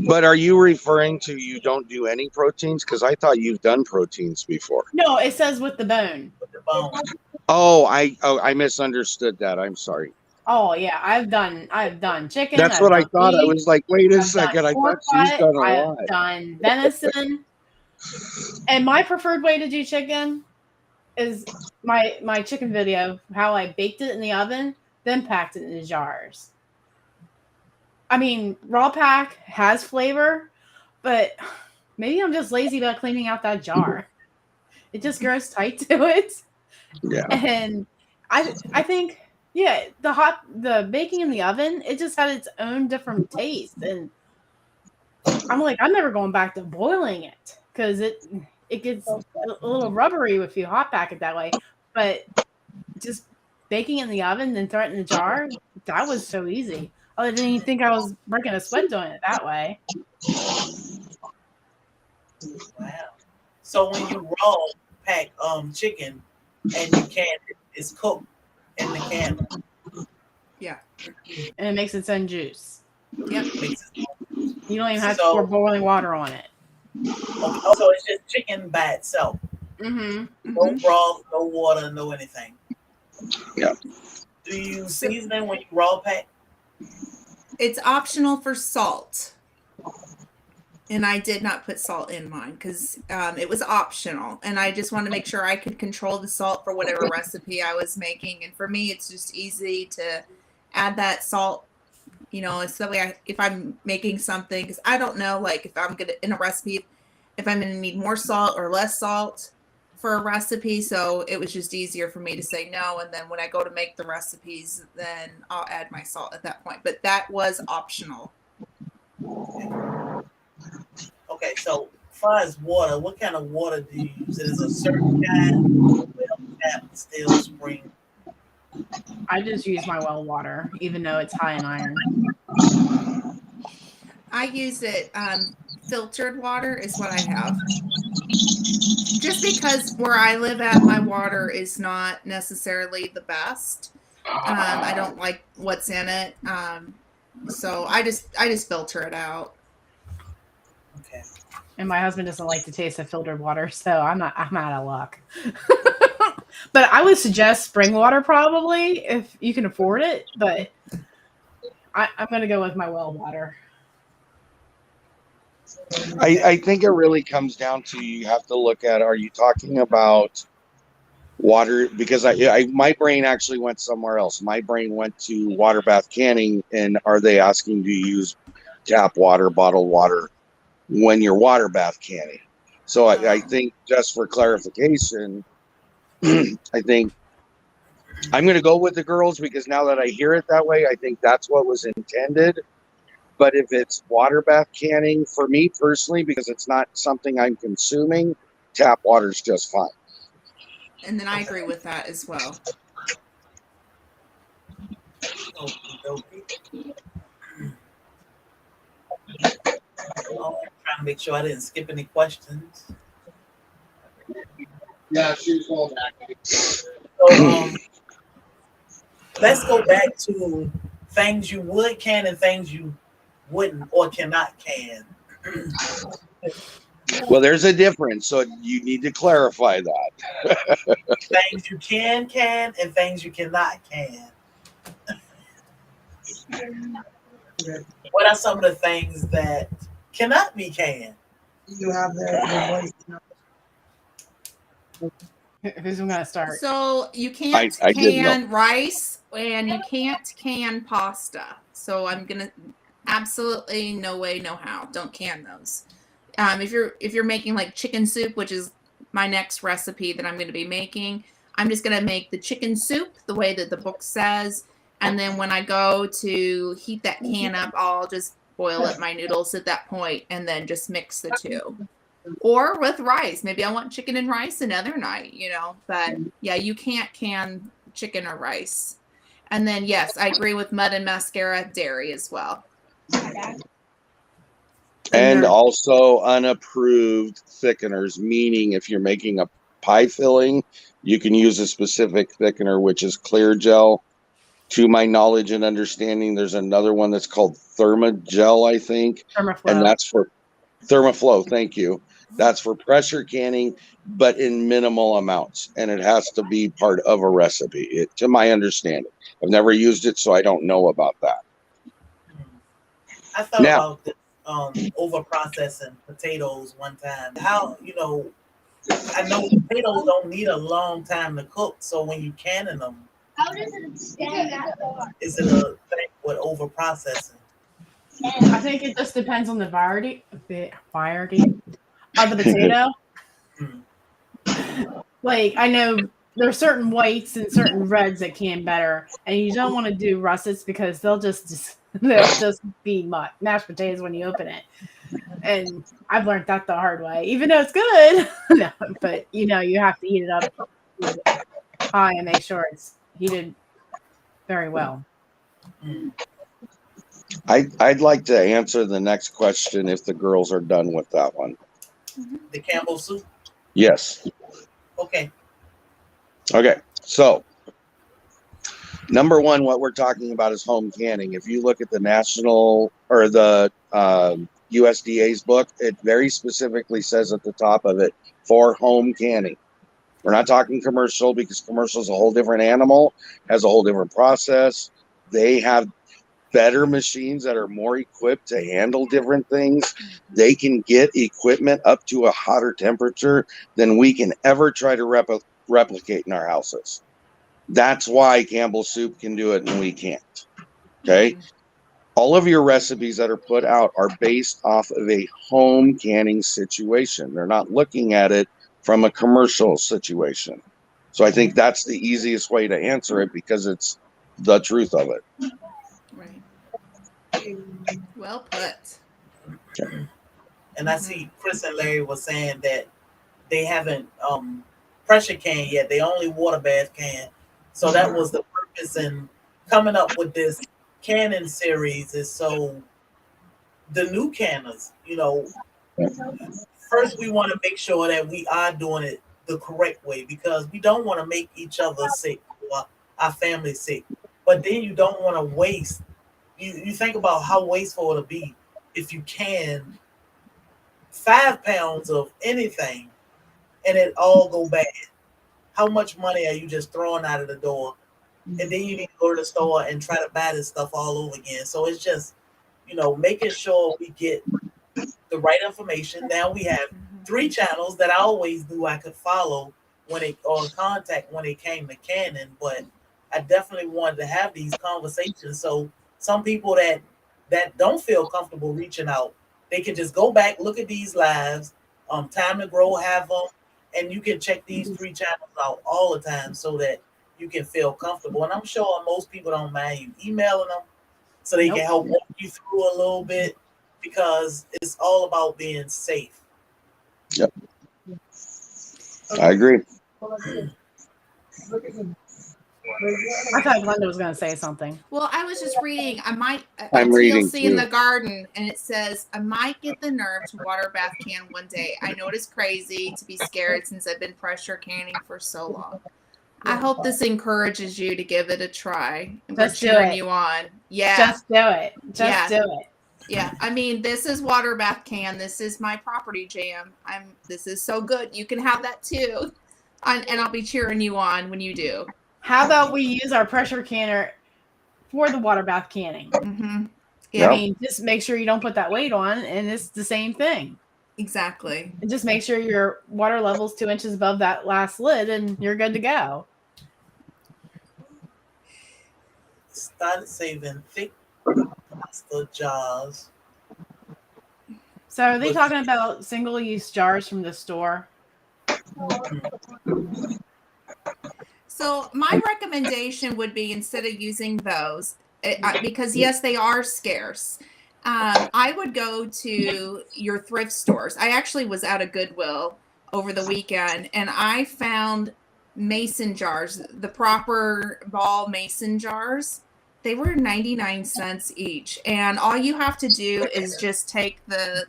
But are you referring to you don't do any proteins? Because I thought you've done proteins before. No, it says with the bone. With the bone. Oh, I misunderstood that. I'm sorry. Oh yeah, I've done chicken. That's what I thought. I was like, wait a second. I thought she's done a lot. I've done venison. And my preferred way to do chicken is my chicken video, how I baked it in the oven, then packed it in the jars. I mean, raw pack has flavor, but maybe I'm just lazy about cleaning out that jar. It just grows tight to it. Yeah. And I think, yeah, the baking in the oven, it just had its own different taste. And I'm like, I'm never going back to boiling it, because it gets a little rubbery if you hot pack it that way. But just baking in the oven and throw it in the jar, that was so easy. I didn't even think I was breaking a sweat doing it that way. Wow. So when you raw pack chicken and you can it's cooked in the can. Yeah. And it makes its own juice. Yep. You don't even have to pour boiling water on it. Oh, so it's just chicken by itself. Mm-hmm. No broth, no water, no anything. Yeah. Do you season when you raw pack? It's optional for salt. And I did not put salt in mine because it was optional. And I just wanted to make sure I could control the salt for whatever recipe I was making. And for me, it's just easy to add that salt, so that way if I'm making something, because I don't know, like if I'm gonna in a recipe, if I'm gonna need more salt or less salt for a recipe. So it was just easier for me to say no, and then when I go to make the recipes, then I'll add my salt at that point. But that was optional. Okay, so as far as water, what kind of water do you use? Is it a certain kind? Well, tap, still, spring. I just use my well water, even though it's high in iron. I use it. Filtered water is what I have. Just because where I live at, my water is not necessarily the best. I don't like what's in it. So I just filter it out. Okay. And my husband doesn't like the taste of filtered water, so I'm out of luck. But I would suggest spring water probably if you can afford it. But I'm going to go with my well water. I think it really comes down to, you have to look at, are you talking about water? Because my brain actually went somewhere else. My brain went to water bath canning, and are they asking to use tap water, bottled water when you're water bath canning? So I think, just for clarification, I think I'm going to go with the girls, because now that I hear it that way, I think that's what was intended. But if it's water bath canning, for me personally, because it's not something I'm consuming, tap water's just fine. And then I agree with that as well. Oh, I'm trying to make sure I didn't skip any questions. Yeah, she was going back. So let's go back to things you would can and things you wouldn't or cannot can. Well, there's a difference, so you need to clarify that. Things you can and things you cannot can. What are some of the things that cannot be canned? You have the Who's going to start? So you can't I didn't know. can rice and you can't can pasta. So I'm gonna absolutely no way, no how. Don't can those. If you're making like chicken soup, which is my next recipe that I'm going to be making, I'm just going to make the chicken soup the way that the book says, and then when I go to heat that can up, I'll just boil up my noodles at that point, and then just mix the two. Or with rice, maybe I want chicken and rice another night, But yeah, you can't can chicken or rice. And then yes, I agree with mud and mascara, dairy as well. And also unapproved thickeners, meaning if you're making a pie filling, you can use a specific thickener, which is clear gel. To my knowledge and understanding, there's another one that's called Thermagel, I think. Thermoflow. And that's for Thermoflow. Thank you. That's for pressure canning, but in minimal amounts. And it has to be part of a recipe, to my understanding. I've never used it, so I don't know about that. I thought about this, over processing potatoes one time. How, I know potatoes don't need a long time to cook, so when you canning them, How does it stand that far? is it a thing with over processing? I think it just depends on the variety of the potato. Like, I know there are certain whites and certain reds that can better, and you don't want to do russets because they'll just be mashed potatoes when you open it. And I've learned that the hard way, even though it's good. No, but you have to heat it up high and make sure it's heated very well. I'd like to answer the next question if the girls are done with that one. The Campbell soup? Yes. Okay. So number one, what we're talking about is home canning. If you look at the national or the USDA's book, it very specifically says at the top of it, for home canning. We're not talking commercial, because commercial is a whole different animal, has a whole different process. They have better machines that are more equipped to handle different things. They can get equipment up to a hotter temperature than we can ever try to replicate in our houses. That's why Campbell Soup can do it and we can't. Okay. Mhm. All of your recipes that are put out are based off of a home canning situation. They're not looking at it from a commercial situation. So I think that's the easiest way to answer it because it's the truth of it. Right. Well put. And I see Chris and Larry was saying that they haven't pressure can yet. They only water bath can. So that was the purpose in coming up with this canning series is so the new canners, first we want to make sure that we are doing it the correct way because we don't want to make each other sick or our family sick. But then you don't want to waste. You think about how wasteful it'll be if you can 5 pounds of anything and it all go bad. How much money are you just throwing out of the door? And then you need to go to the store and try to buy this stuff all over again. So it's just, making sure we get the right information. Now we have 3 channels that I always knew I could follow when it or contact when it came to Canon, but I definitely wanted to have these conversations. So some people that don't feel comfortable reaching out, they can just go back, look at these lives. Time to Grow have them, and you can check these 3 channels out all the time so that you can feel comfortable. And I'm sure most people don't mind you emailing them so they can help walk you through a little bit because it's all about being safe. Yep. I agree. I thought Glenda was going to say something. Well, I was just reading. I might I'm reading TLC in too. the garden, and it says I might get the nerve to water bath can one day. I know it is crazy to be scared since I've been pressure canning for so long. I hope this encourages you to give it a try. And we're Just do cheering it. you on. Yeah. Just do it. Just do it. Yeah. I mean, this is water bath can. This is my property jam. This is so good. You can have that too. And I'll be cheering you on when you do. How about we use our pressure canner for the water bath canning? Mm-hmm. Yeah. I mean, just make sure you don't put that weight on, and it's the same thing. Exactly. And just make sure your water level's 2 inches above that last lid, and you're good to go. Started saving thick pasta jars. So are they talking about single-use jars from the store? So my recommendation would be instead of using those, because yes, they are scarce. I would go to your thrift stores. I actually was out of Goodwill over the weekend, and I found mason jars, the proper ball mason jars. They were 99 cents each, and all you have to do is just pick the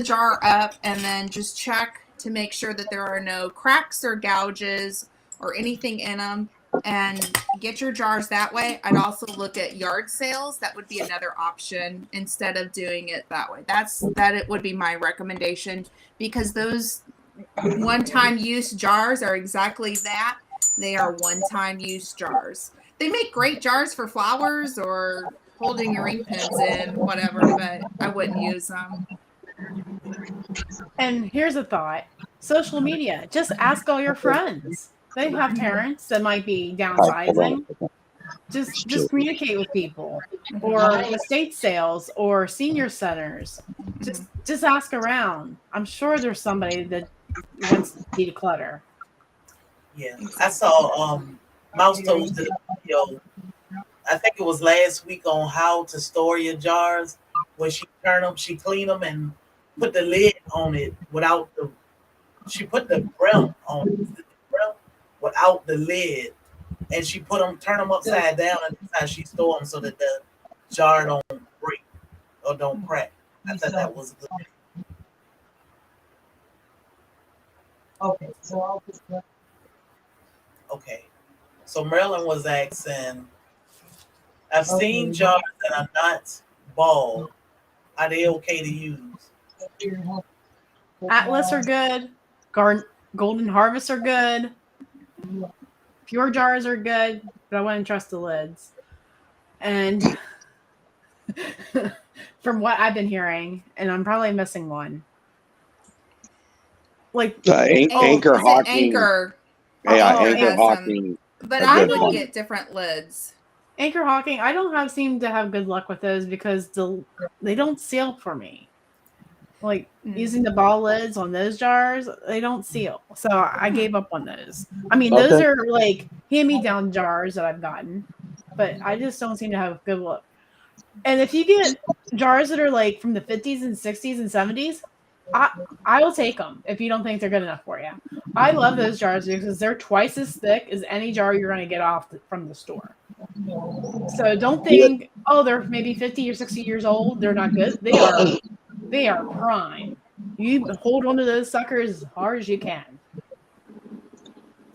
jar up and then just check to make sure that there are no cracks or gouges or anything in them, and get your jars that way. I'd also look at yard sales. That would be another option instead of doing it that way. It would be my recommendation, because those one-time use jars are exactly that. They are one-time use jars. They make great jars for flowers or holding your ink pens in, whatever, but I wouldn't use them. And here's a thought. Social media. Just ask all your friends. They have parents that might be downsizing. Just communicate with people, or estate sales, or senior centers. Just ask around. I'm sure there's somebody that wants to declutter. Yeah, I saw Mouse Toast did a video. I think it was last week on how to store your jars. When she turn them, she clean them and put the lid on it without the. She put the brim on it, the brim without the lid, and she turn them upside down, and that's how she store them so that the jar don't break or don't crack. I thought that was good. Okay, so I'll just. Okay, so Marilyn was asking, I've seen jars that are not ball. Are they okay to use? Atlas are good. Golden Harvest are good. Pure jars are good, but I wouldn't trust the lids. And from what I've been hearing, and I'm probably missing one, like Anchor Hawking. Anchor. Yeah, Anchor Anchor has Hawking. But a I good would one. get different lids. Anchor hawking, I don't seem to have good luck with those because they don't seal for me. Like using the ball lids on those jars, they don't seal. So I gave up on those. I mean, those Okay. are like hand-me-down jars that I've gotten, but I just don't seem to have good luck. And if you get jars that are like from the 50s and 60s and 70s, I will take them if you don't think they're good enough for you. I love those jars because they're twice as thick as any jar you're going to get from the store. So don't Yeah. think, oh, they're maybe 50 or 60 years old. They're not good. They are prime. You hold on to those suckers as hard as you can.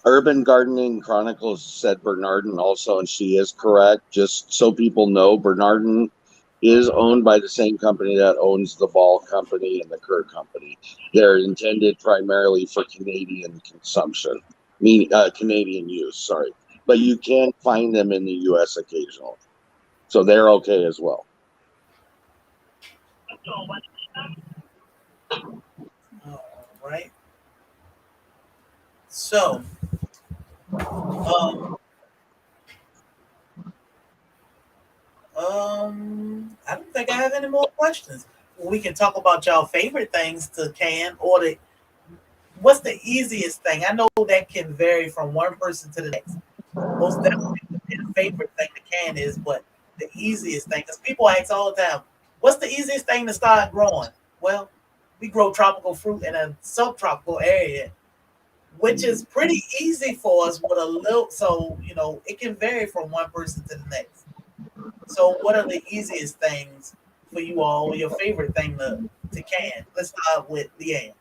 Urban Gardening Chronicles said Bernardin also, and she is correct. Just so people know, Bernardin is owned by the same company that owns the Ball Company and the Kerr Company. They're intended primarily for Canadian consumption, meaning Canadian use. Sorry, but you can find them in the U.S. occasionally, so they're okay as well. All right. So, I don't think I have any more questions. We can talk about y'all favorite things to can, or what's the easiest thing? I know that can vary from one person to the next. Most definitely, their favorite thing to can is, but the easiest thing, because people ask all the time, what's the easiest thing to start growing? Well, we grow tropical fruit in a subtropical area, which is pretty easy for us with a little. So it can vary from one person to the next. So, what are the easiest things for you all? Your favorite thing to can? Let's start with Leanne.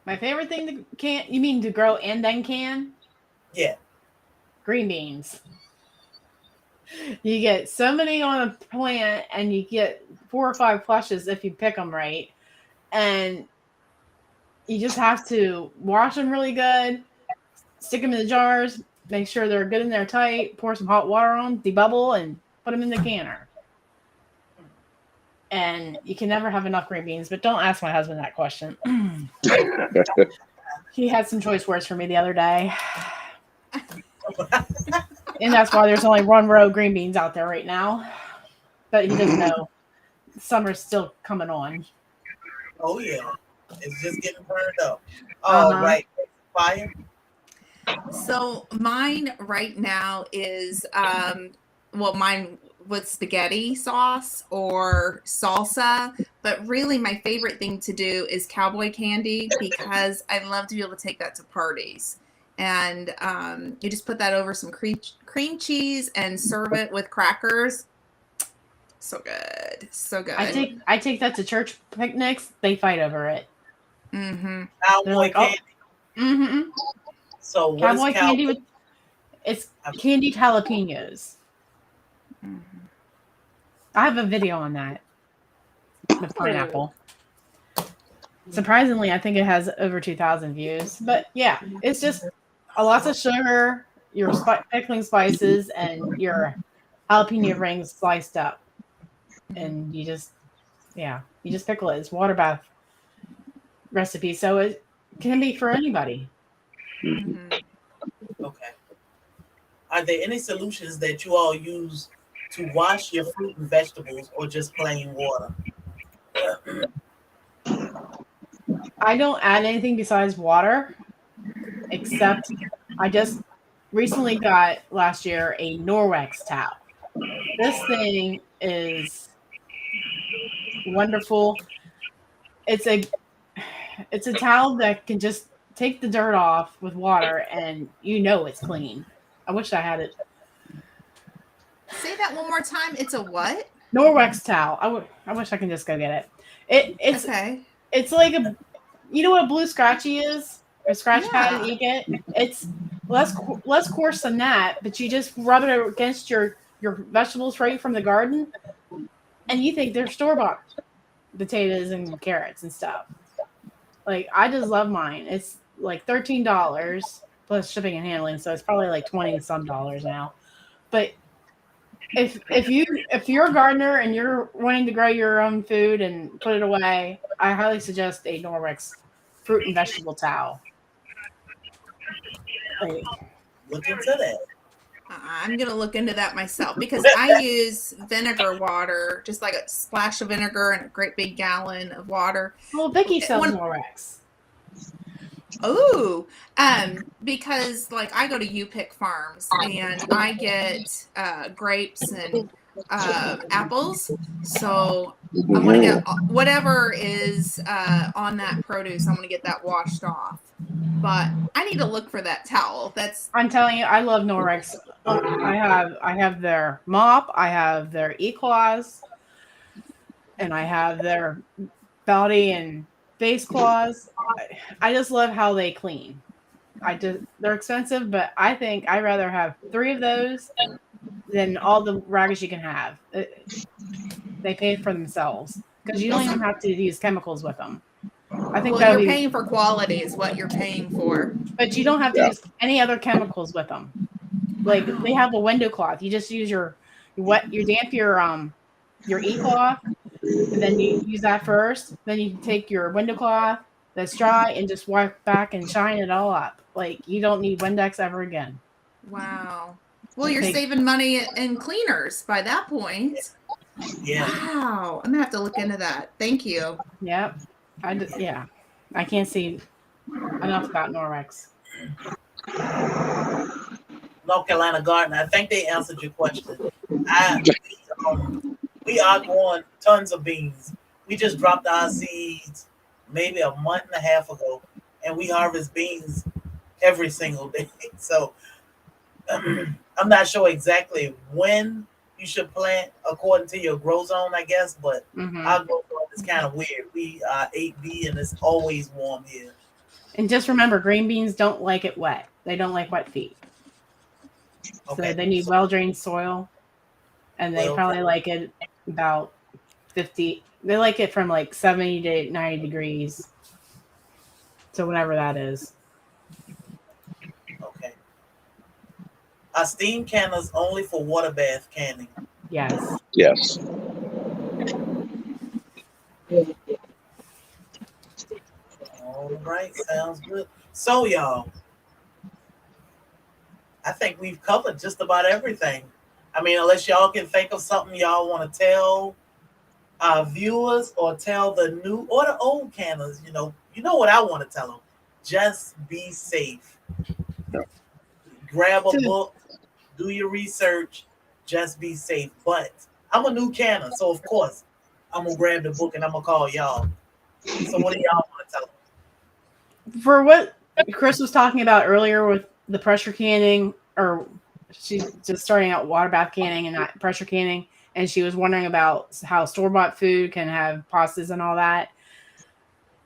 My favorite thing to can, you mean to grow and then can? Yeah. Green beans. You get so many on a plant and you get 4 or 5 flushes if you pick them right. And you just have to wash them really good, stick them in the jars, make sure they're good in there tight, pour some hot water on, debubble, and put them in the canner. And you can never have enough green beans, but don't ask my husband that question. He had some choice words for me the other day. And that's why there's only one row of green beans out there right now. But he doesn't know summer's still coming on. Oh yeah, it's just getting burned up. All right, fire. So mine right now is mine with spaghetti sauce or salsa, but really my favorite thing to do is cowboy candy because I love to be able to take that to parties. And you just put that over some cream cheese and serve it with crackers. So good. So good. I take that to church picnics. They fight over it. Mm-hmm. Cowboy like, candy. Oh, mm-hmm. So what cowboy is candy with it's candied jalapenos. Mm-hmm. I have a video on that with pineapple. Surprisingly, I think it has over 2,000 views. But yeah, it's just a lots of sugar, your pickling spices, and your jalapeno rings sliced up, and you just pickle it. It's water bath recipe, so it can be for anybody. Mm-hmm. Okay. Are there any solutions that you all use to wash your fruit and vegetables, or just plain water? I don't add anything besides water, except I just recently got last year a Norwex towel. This thing is wonderful. It's a towel that can just take the dirt off with water and it's clean. I wish I had it. Say that one more time. It's a what? Norwex towel. I wish I can just go get it. It's okay. It's like what a blue scratchy is? A scratch pad that you get? It's less coarse than that, but you just rub it against your vegetables right from the garden, and you think they're store-bought potatoes and carrots and stuff. Like, I just love mine. It's like $13 plus shipping and handling, so it's probably like 20 some dollars now. But if you're a gardener and you're wanting to grow your own food and put it away, I highly suggest a Norwex fruit and vegetable towel. Look into that. I'm gonna look into that myself because I use vinegar water, just like a splash of vinegar and a great big gallon of water. Well, Vicky sells When- Norex. Oh, because like I go to U Pick Farms and I get grapes and apples. So I want to get whatever is on that produce. I want to get that washed off. But I need to look for that towel. That's I'm telling you, I love Norex. I have their mop, I have their E-Claws, and I have their body and face claws. I just love how they clean. They're expensive, but I think I'd rather have 3 of those than all the rags you can have. They pay for themselves because you don't even have to use chemicals with them. I think well, that would you're be, paying for quality is what you're paying for. but you don't have to use any other chemicals with them. Like they have a window cloth. You just use your damp your e-cloth, and then you use that first. Then you take your window cloth that's dry and just wipe back and shine it all up. Like you don't need Windex ever again. Wow. Well, you're Take, saving money in cleaners by that point. Yeah. Wow. I'm gonna have to look into that. Thank you. yep. Yeah. I can't see enough about Norex. North Carolina Garden. I think they answered your question. We are growing tons of beans. We just dropped our seeds maybe a month and a half ago, and we harvest beans every single day. So I'm not sure exactly when you should plant according to your grow zone, I guess, but our grow zone is kind of weird. We are 8B and it's always warm here. And just remember, green beans don't like it wet. They don't like wet feet. Okay. So they need well-drained soil, and they probably like it about 50. They like it from like 70 to 90 degrees. So whatever that is. Okay. Are steam canners only for water bath canning? Yes. Yes. All right, sounds good. So, y'all, I think we've covered just about everything. I mean, unless y'all can think of something y'all want to tell our viewers or tell the new or the old canners, you know what I want to tell them. Just be safe. Grab a book, do your research, just be safe. But I'm a new canner, so of course I'm gonna grab the book and I'm gonna call y'all. So what do y'all want to tell them? For what Chris was talking about earlier with the pressure canning, or she's just starting out water bath canning and not pressure canning, and she was wondering about how store-bought food can have pastas and all that.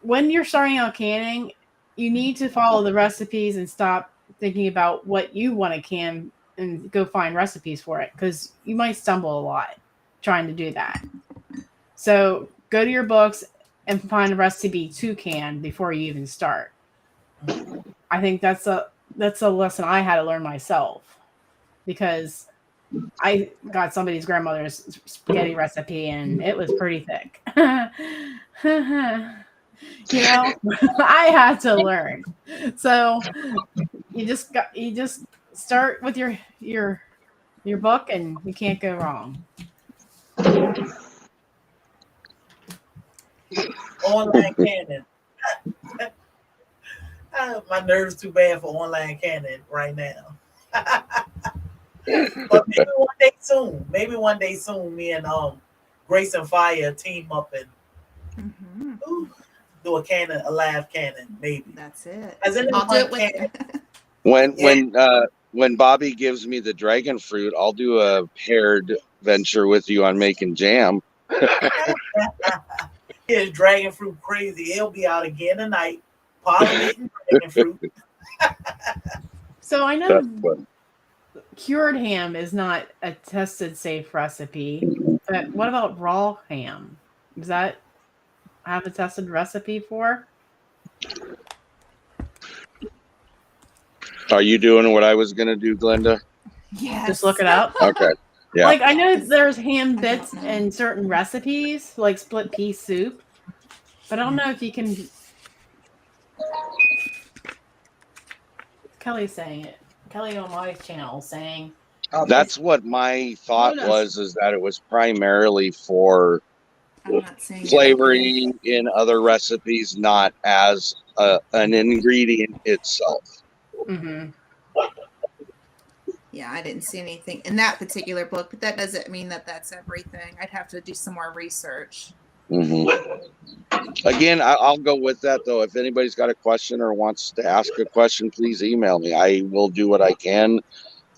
When you're starting out canning, you need to follow the recipes and stop thinking about what you want to can and go find recipes for it, because you might stumble a lot trying to do that. So go to your books and find a recipe to can before you even start. I think that's a lesson I had to learn myself, because I got somebody's grandmother's spaghetti recipe and it was pretty thick. You know, I had to learn. So you just start with your book and you can't go wrong. Online canning. My nerves too bad for online canning right now. But maybe one day soon, me and Grace and Fire team up and do a live cannon, maybe. That's it. As I'll do it with When Bobby gives me the dragon fruit, I'll do a paired venture with you on making jam. Here's dragon fruit crazy. He'll be out again tonight, pollinating dragon fruit. So I know cured ham is not a tested safe recipe, but what about raw ham? Does that have a tested recipe for? Are you doing what I was going to do, Glenda? Yes. Just look it up. Okay. Yeah. Like I know there's ham bits in certain recipes, like split pea soup, but I don't know if you can. Kelly's saying it. Kelly on my channel saying That's what my thought was, is that it was primarily for I'm not seeing it. flavoring in other recipes, not as an ingredient itself. Mm-hmm. Yeah, I didn't see anything in that particular book, but that doesn't mean that that's everything. I'd have to do some more research. Again, I'll go with that, though. If anybody's got a question or wants to ask a question, please email me. I will do what I can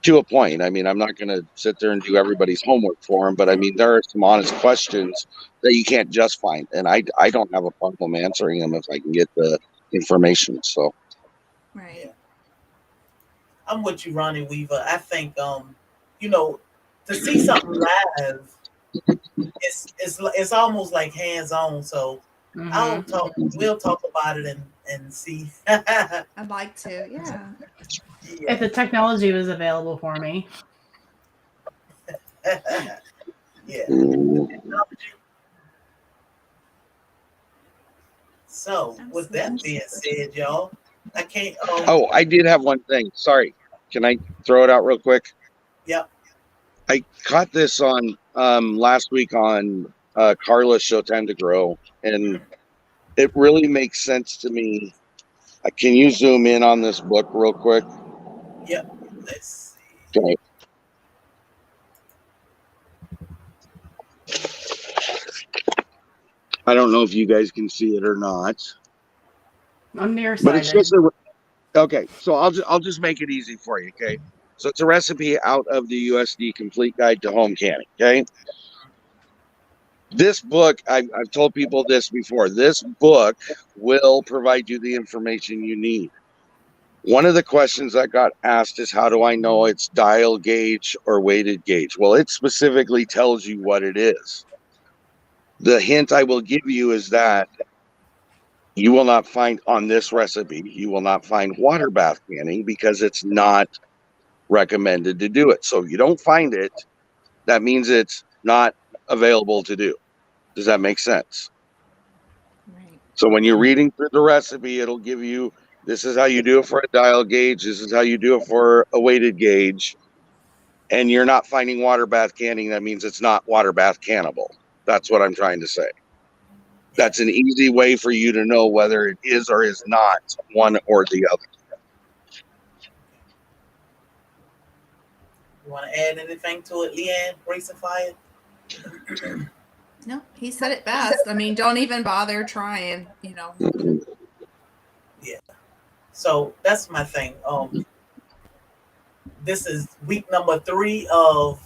to a point. I mean, I'm not going to sit there and do everybody's homework for them, but I mean, there are some honest questions that you can't just find. And I don't have a problem answering them if I can get the information. So, Right. Yeah. I'm with you, Ronnie Weaver. I think you know, to see something live, it's almost like hands on. So Mm-hmm. we'll talk about it and see. I'd like to. Yeah. If the technology was available for me. Yeah. So with that being said, y'all, I can't. oh, I did have one thing. Sorry, can I throw it out real quick? Yep. I caught this on last week on Carla's Showtime to Grow, and it really makes sense to me. Can you zoom in on this book real quick? Yep. Let's see. Okay. I don't know if you guys can see it or not, I'm nearsighted. but it's just okay. So I'll just make it easy for you. Okay. So it's a recipe out of the USD Complete Guide to Home Canning. Okay. This book, I've told people this before. This book will provide you the information you need. One of the questions that got asked is, how do I know it's dial gauge or weighted gauge? Well, it specifically tells you what it is. The hint I will give you is that you will not find on this recipe, you will not find water bath canning because it's not recommended to do it. So if you don't find it, that means it's not available to do. Does that make sense? Right. So when you're reading through the recipe, it'll give you, this is how you do it for a dial gauge. This is how you do it for a weighted gauge. And you're not finding water bath canning. That means it's not water bath cannable. That's what I'm trying to say. That's an easy way for you to know whether it is or is not one or the other. You want to add anything to it, Leanne? Grace and Fire? No, he said it best. I mean, don't even bother trying, you know. Yeah. So that's my thing. This is week number 3 of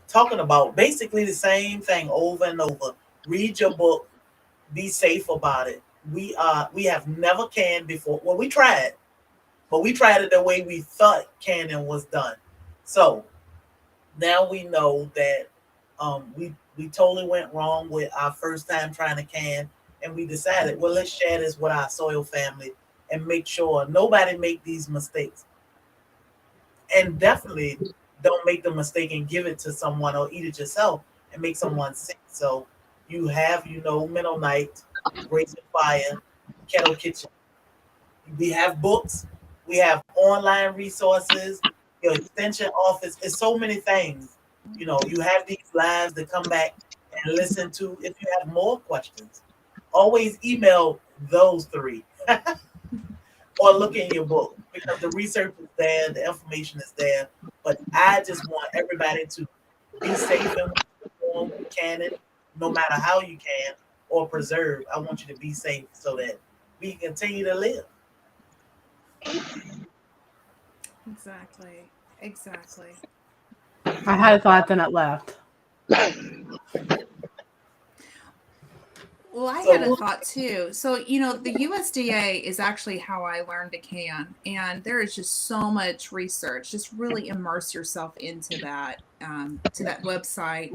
talking about basically the same thing over and over. Read your book. Be safe about it. We have never canned before. Well, we tried, but we tried it the way we thought canning was done. So now we know that we totally went wrong with our first time trying to can, and we decided, well, let's share this with our soil family and make sure nobody make these mistakes. And definitely don't make the mistake and give it to someone or eat it yourself and make someone sick. So you have, Mental Night, Grace and Fire, Kettle Kitchen. We have books, we have online resources, your extension office. It's so many things. You have these lives to come back and listen to if you have more questions. Always email those 3 or look in your book because the research is there, the information is there. But I just want everybody to be safe and perform canning, no matter how you can or preserve. I want you to be safe so that we can continue to live. Exactly. I had a thought, then it left. Well, I had a thought too. So, the USDA is actually how I learned to can. And there is just so much research. Just really immerse yourself into that, to that website.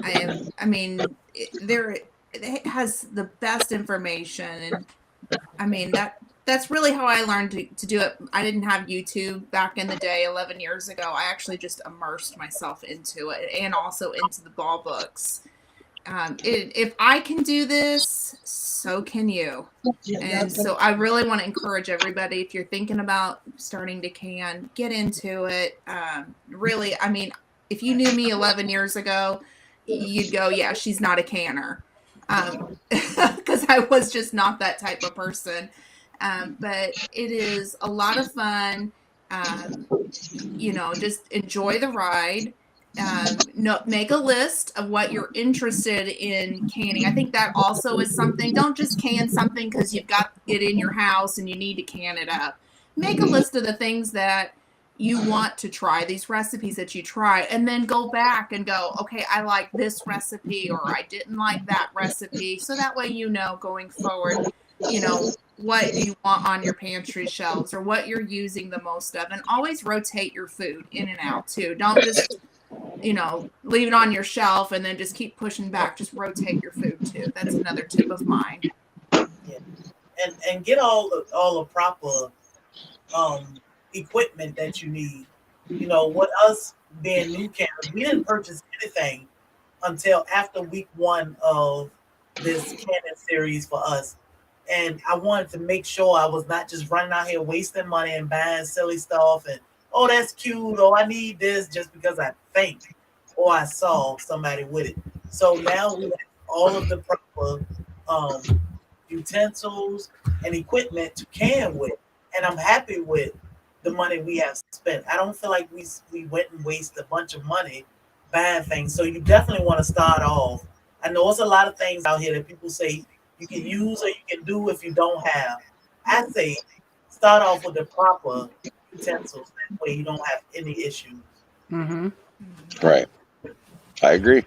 I mean, it has the best information. And I mean, that's really how I learned to do it. I didn't have YouTube back in the day, 11 years ago. I actually just immersed myself into it and also into the ball books. If I can do this, so can you. And so I really want to encourage everybody, if you're thinking about starting to can, get into it. Really, I mean, if you knew me 11 years ago, you'd go, yeah, she's not a canner. Because I was just not that type of person. But it is a lot of fun. Just enjoy the ride. No, make a list of what you're interested in canning. I think that also is something. Don't just can something because you've got it in your house and you need to can it up. Make a list of the things that you want to try, these recipes that you try, and then go back and go, okay, I like this recipe or I didn't like that recipe. So that way, going forward, what you want on your pantry shelves or what you're using the most of, and always rotate your food in and out too. Don't just leave it on your shelf and then just keep pushing back. Just rotate your food too. That's another tip of mine. Yeah. And get all the proper equipment that you need. With us being new canners, we didn't purchase anything until after week 1 of this canning series for us. And I wanted to make sure I was not just running out here wasting money and buying silly stuff and, oh, that's cute, or I need this just because I think or I saw somebody with it. So now we have all of the proper utensils and equipment to can with. And I'm happy with the money we have spent. I don't feel like we went and wasted a bunch of money buying things. So you definitely want to start off. I know it's a lot of things out here that people say you can use or you can do if you don't have. I say start off with the proper utensils. That way you don't have any issues. Mm-hmm. Right. I agree.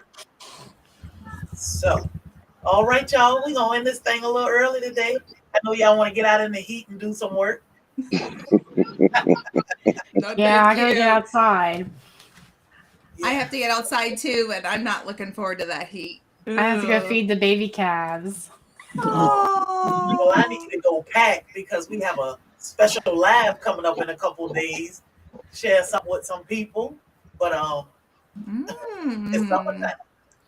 So, all right, y'all. We're going to end this thing a little early today. I know y'all want to get out in the heat and do some work. No, Yeah, I gotta get outside. Yeah. I have to get outside too, and I'm not looking forward to that heat. I have to go feed the baby calves. Oh. I need to go pack because we have a special live coming up in a couple of days. Share some with some people, but it's summertime.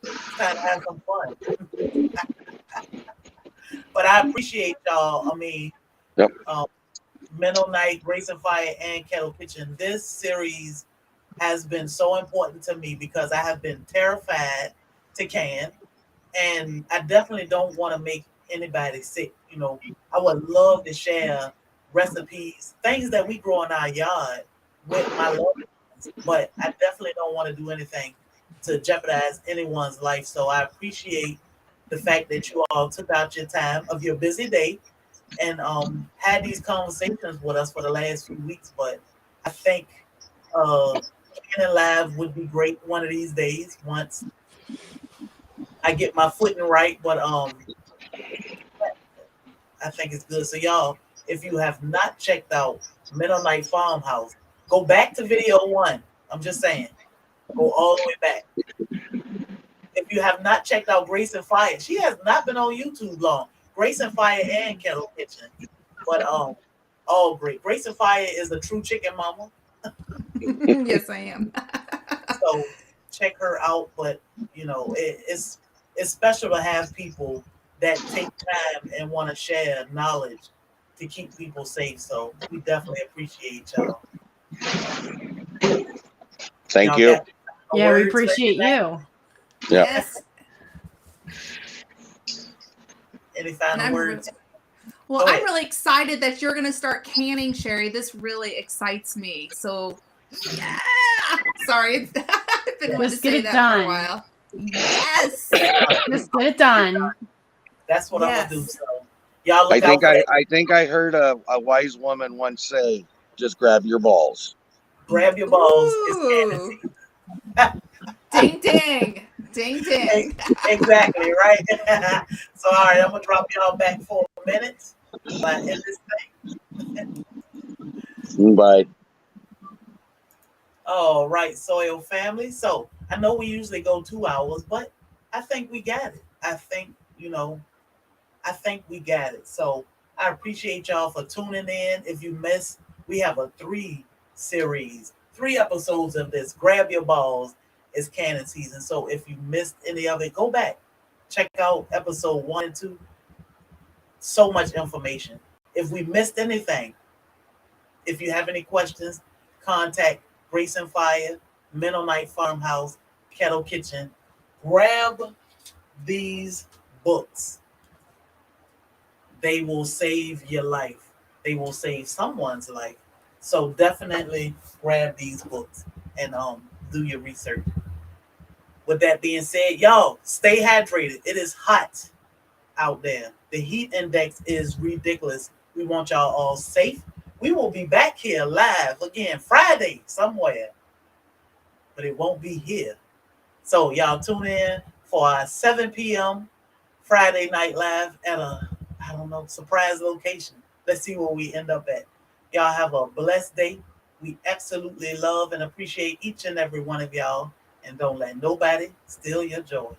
It's time to have some fun. But I appreciate y'all. I mean, Yep. Mental Night, Grace and Fire, and Kettle Kitchen. This series has been so important to me because I have been terrified to can, and I definitely don't want to make anybody sick. I would love to share recipes, things that we grow in our yard with my loved ones, but I definitely don't want to do anything to jeopardize anyone's life. So I appreciate the fact that you all took out your time of your busy day and had these conversations with us for the last few weeks. But I think Canning Live would be great one of these days once I get my footing right. But I think it's good. So y'all, if you have not checked out Middle Night Farmhouse, go back to video 1. I'm just saying, go all the way back. If you have not checked out Grace and Fire, she has not been on YouTube long. Grace and Fire and Kettle Kitchen, but all great. Grace and Fire is a true chicken mama. Yes, I am. So check her out. But it's special to have people that take time and want to share knowledge to keep people safe. So we definitely appreciate y'all. Thank you. Yeah, we appreciate you. Yeah. Yes. Any final words? Well, I'm really excited that you're going to start canning, Sherry. This really excites me. So, yeah. Sorry. I've been wanting to say that for a while. Yes. Just get it done. That's what I'm going to do. So, y'all look I think I heard a wise woman once say, just grab your balls. Grab your balls. It's canning. Ding, ding. Ding, ding. Exactly, right? So, all right, I'm going to drop y'all back for a minute. But in this thing. Bye. All right, Soil Family. So, I know we usually go 2 hours, but I think we got it. I think we got it. So, I appreciate y'all for tuning in. If you missed, we have a 3 episodes of this. Grab your balls. It's canning season. So if you missed any of it, go back. Check out episode 1 and 2. So much information. If we missed anything, if you have any questions, contact Grace and Fire, Mennonite Farmhouse, Kettle Kitchen. Grab these books. They will save your life. They will save someone's life. So definitely grab these books and do your research. With that being said, y'all stay hydrated. It is hot out there. The heat index is ridiculous. We want y'all all safe. We will be back here live again Friday somewhere, but it won't be here. So y'all tune in for our 7 p.m. Friday night live at a, I don't know, surprise location. Let's see where we end up at. Y'all have a blessed day. We absolutely love and appreciate each and every one of y'all. And don't let nobody steal your joy.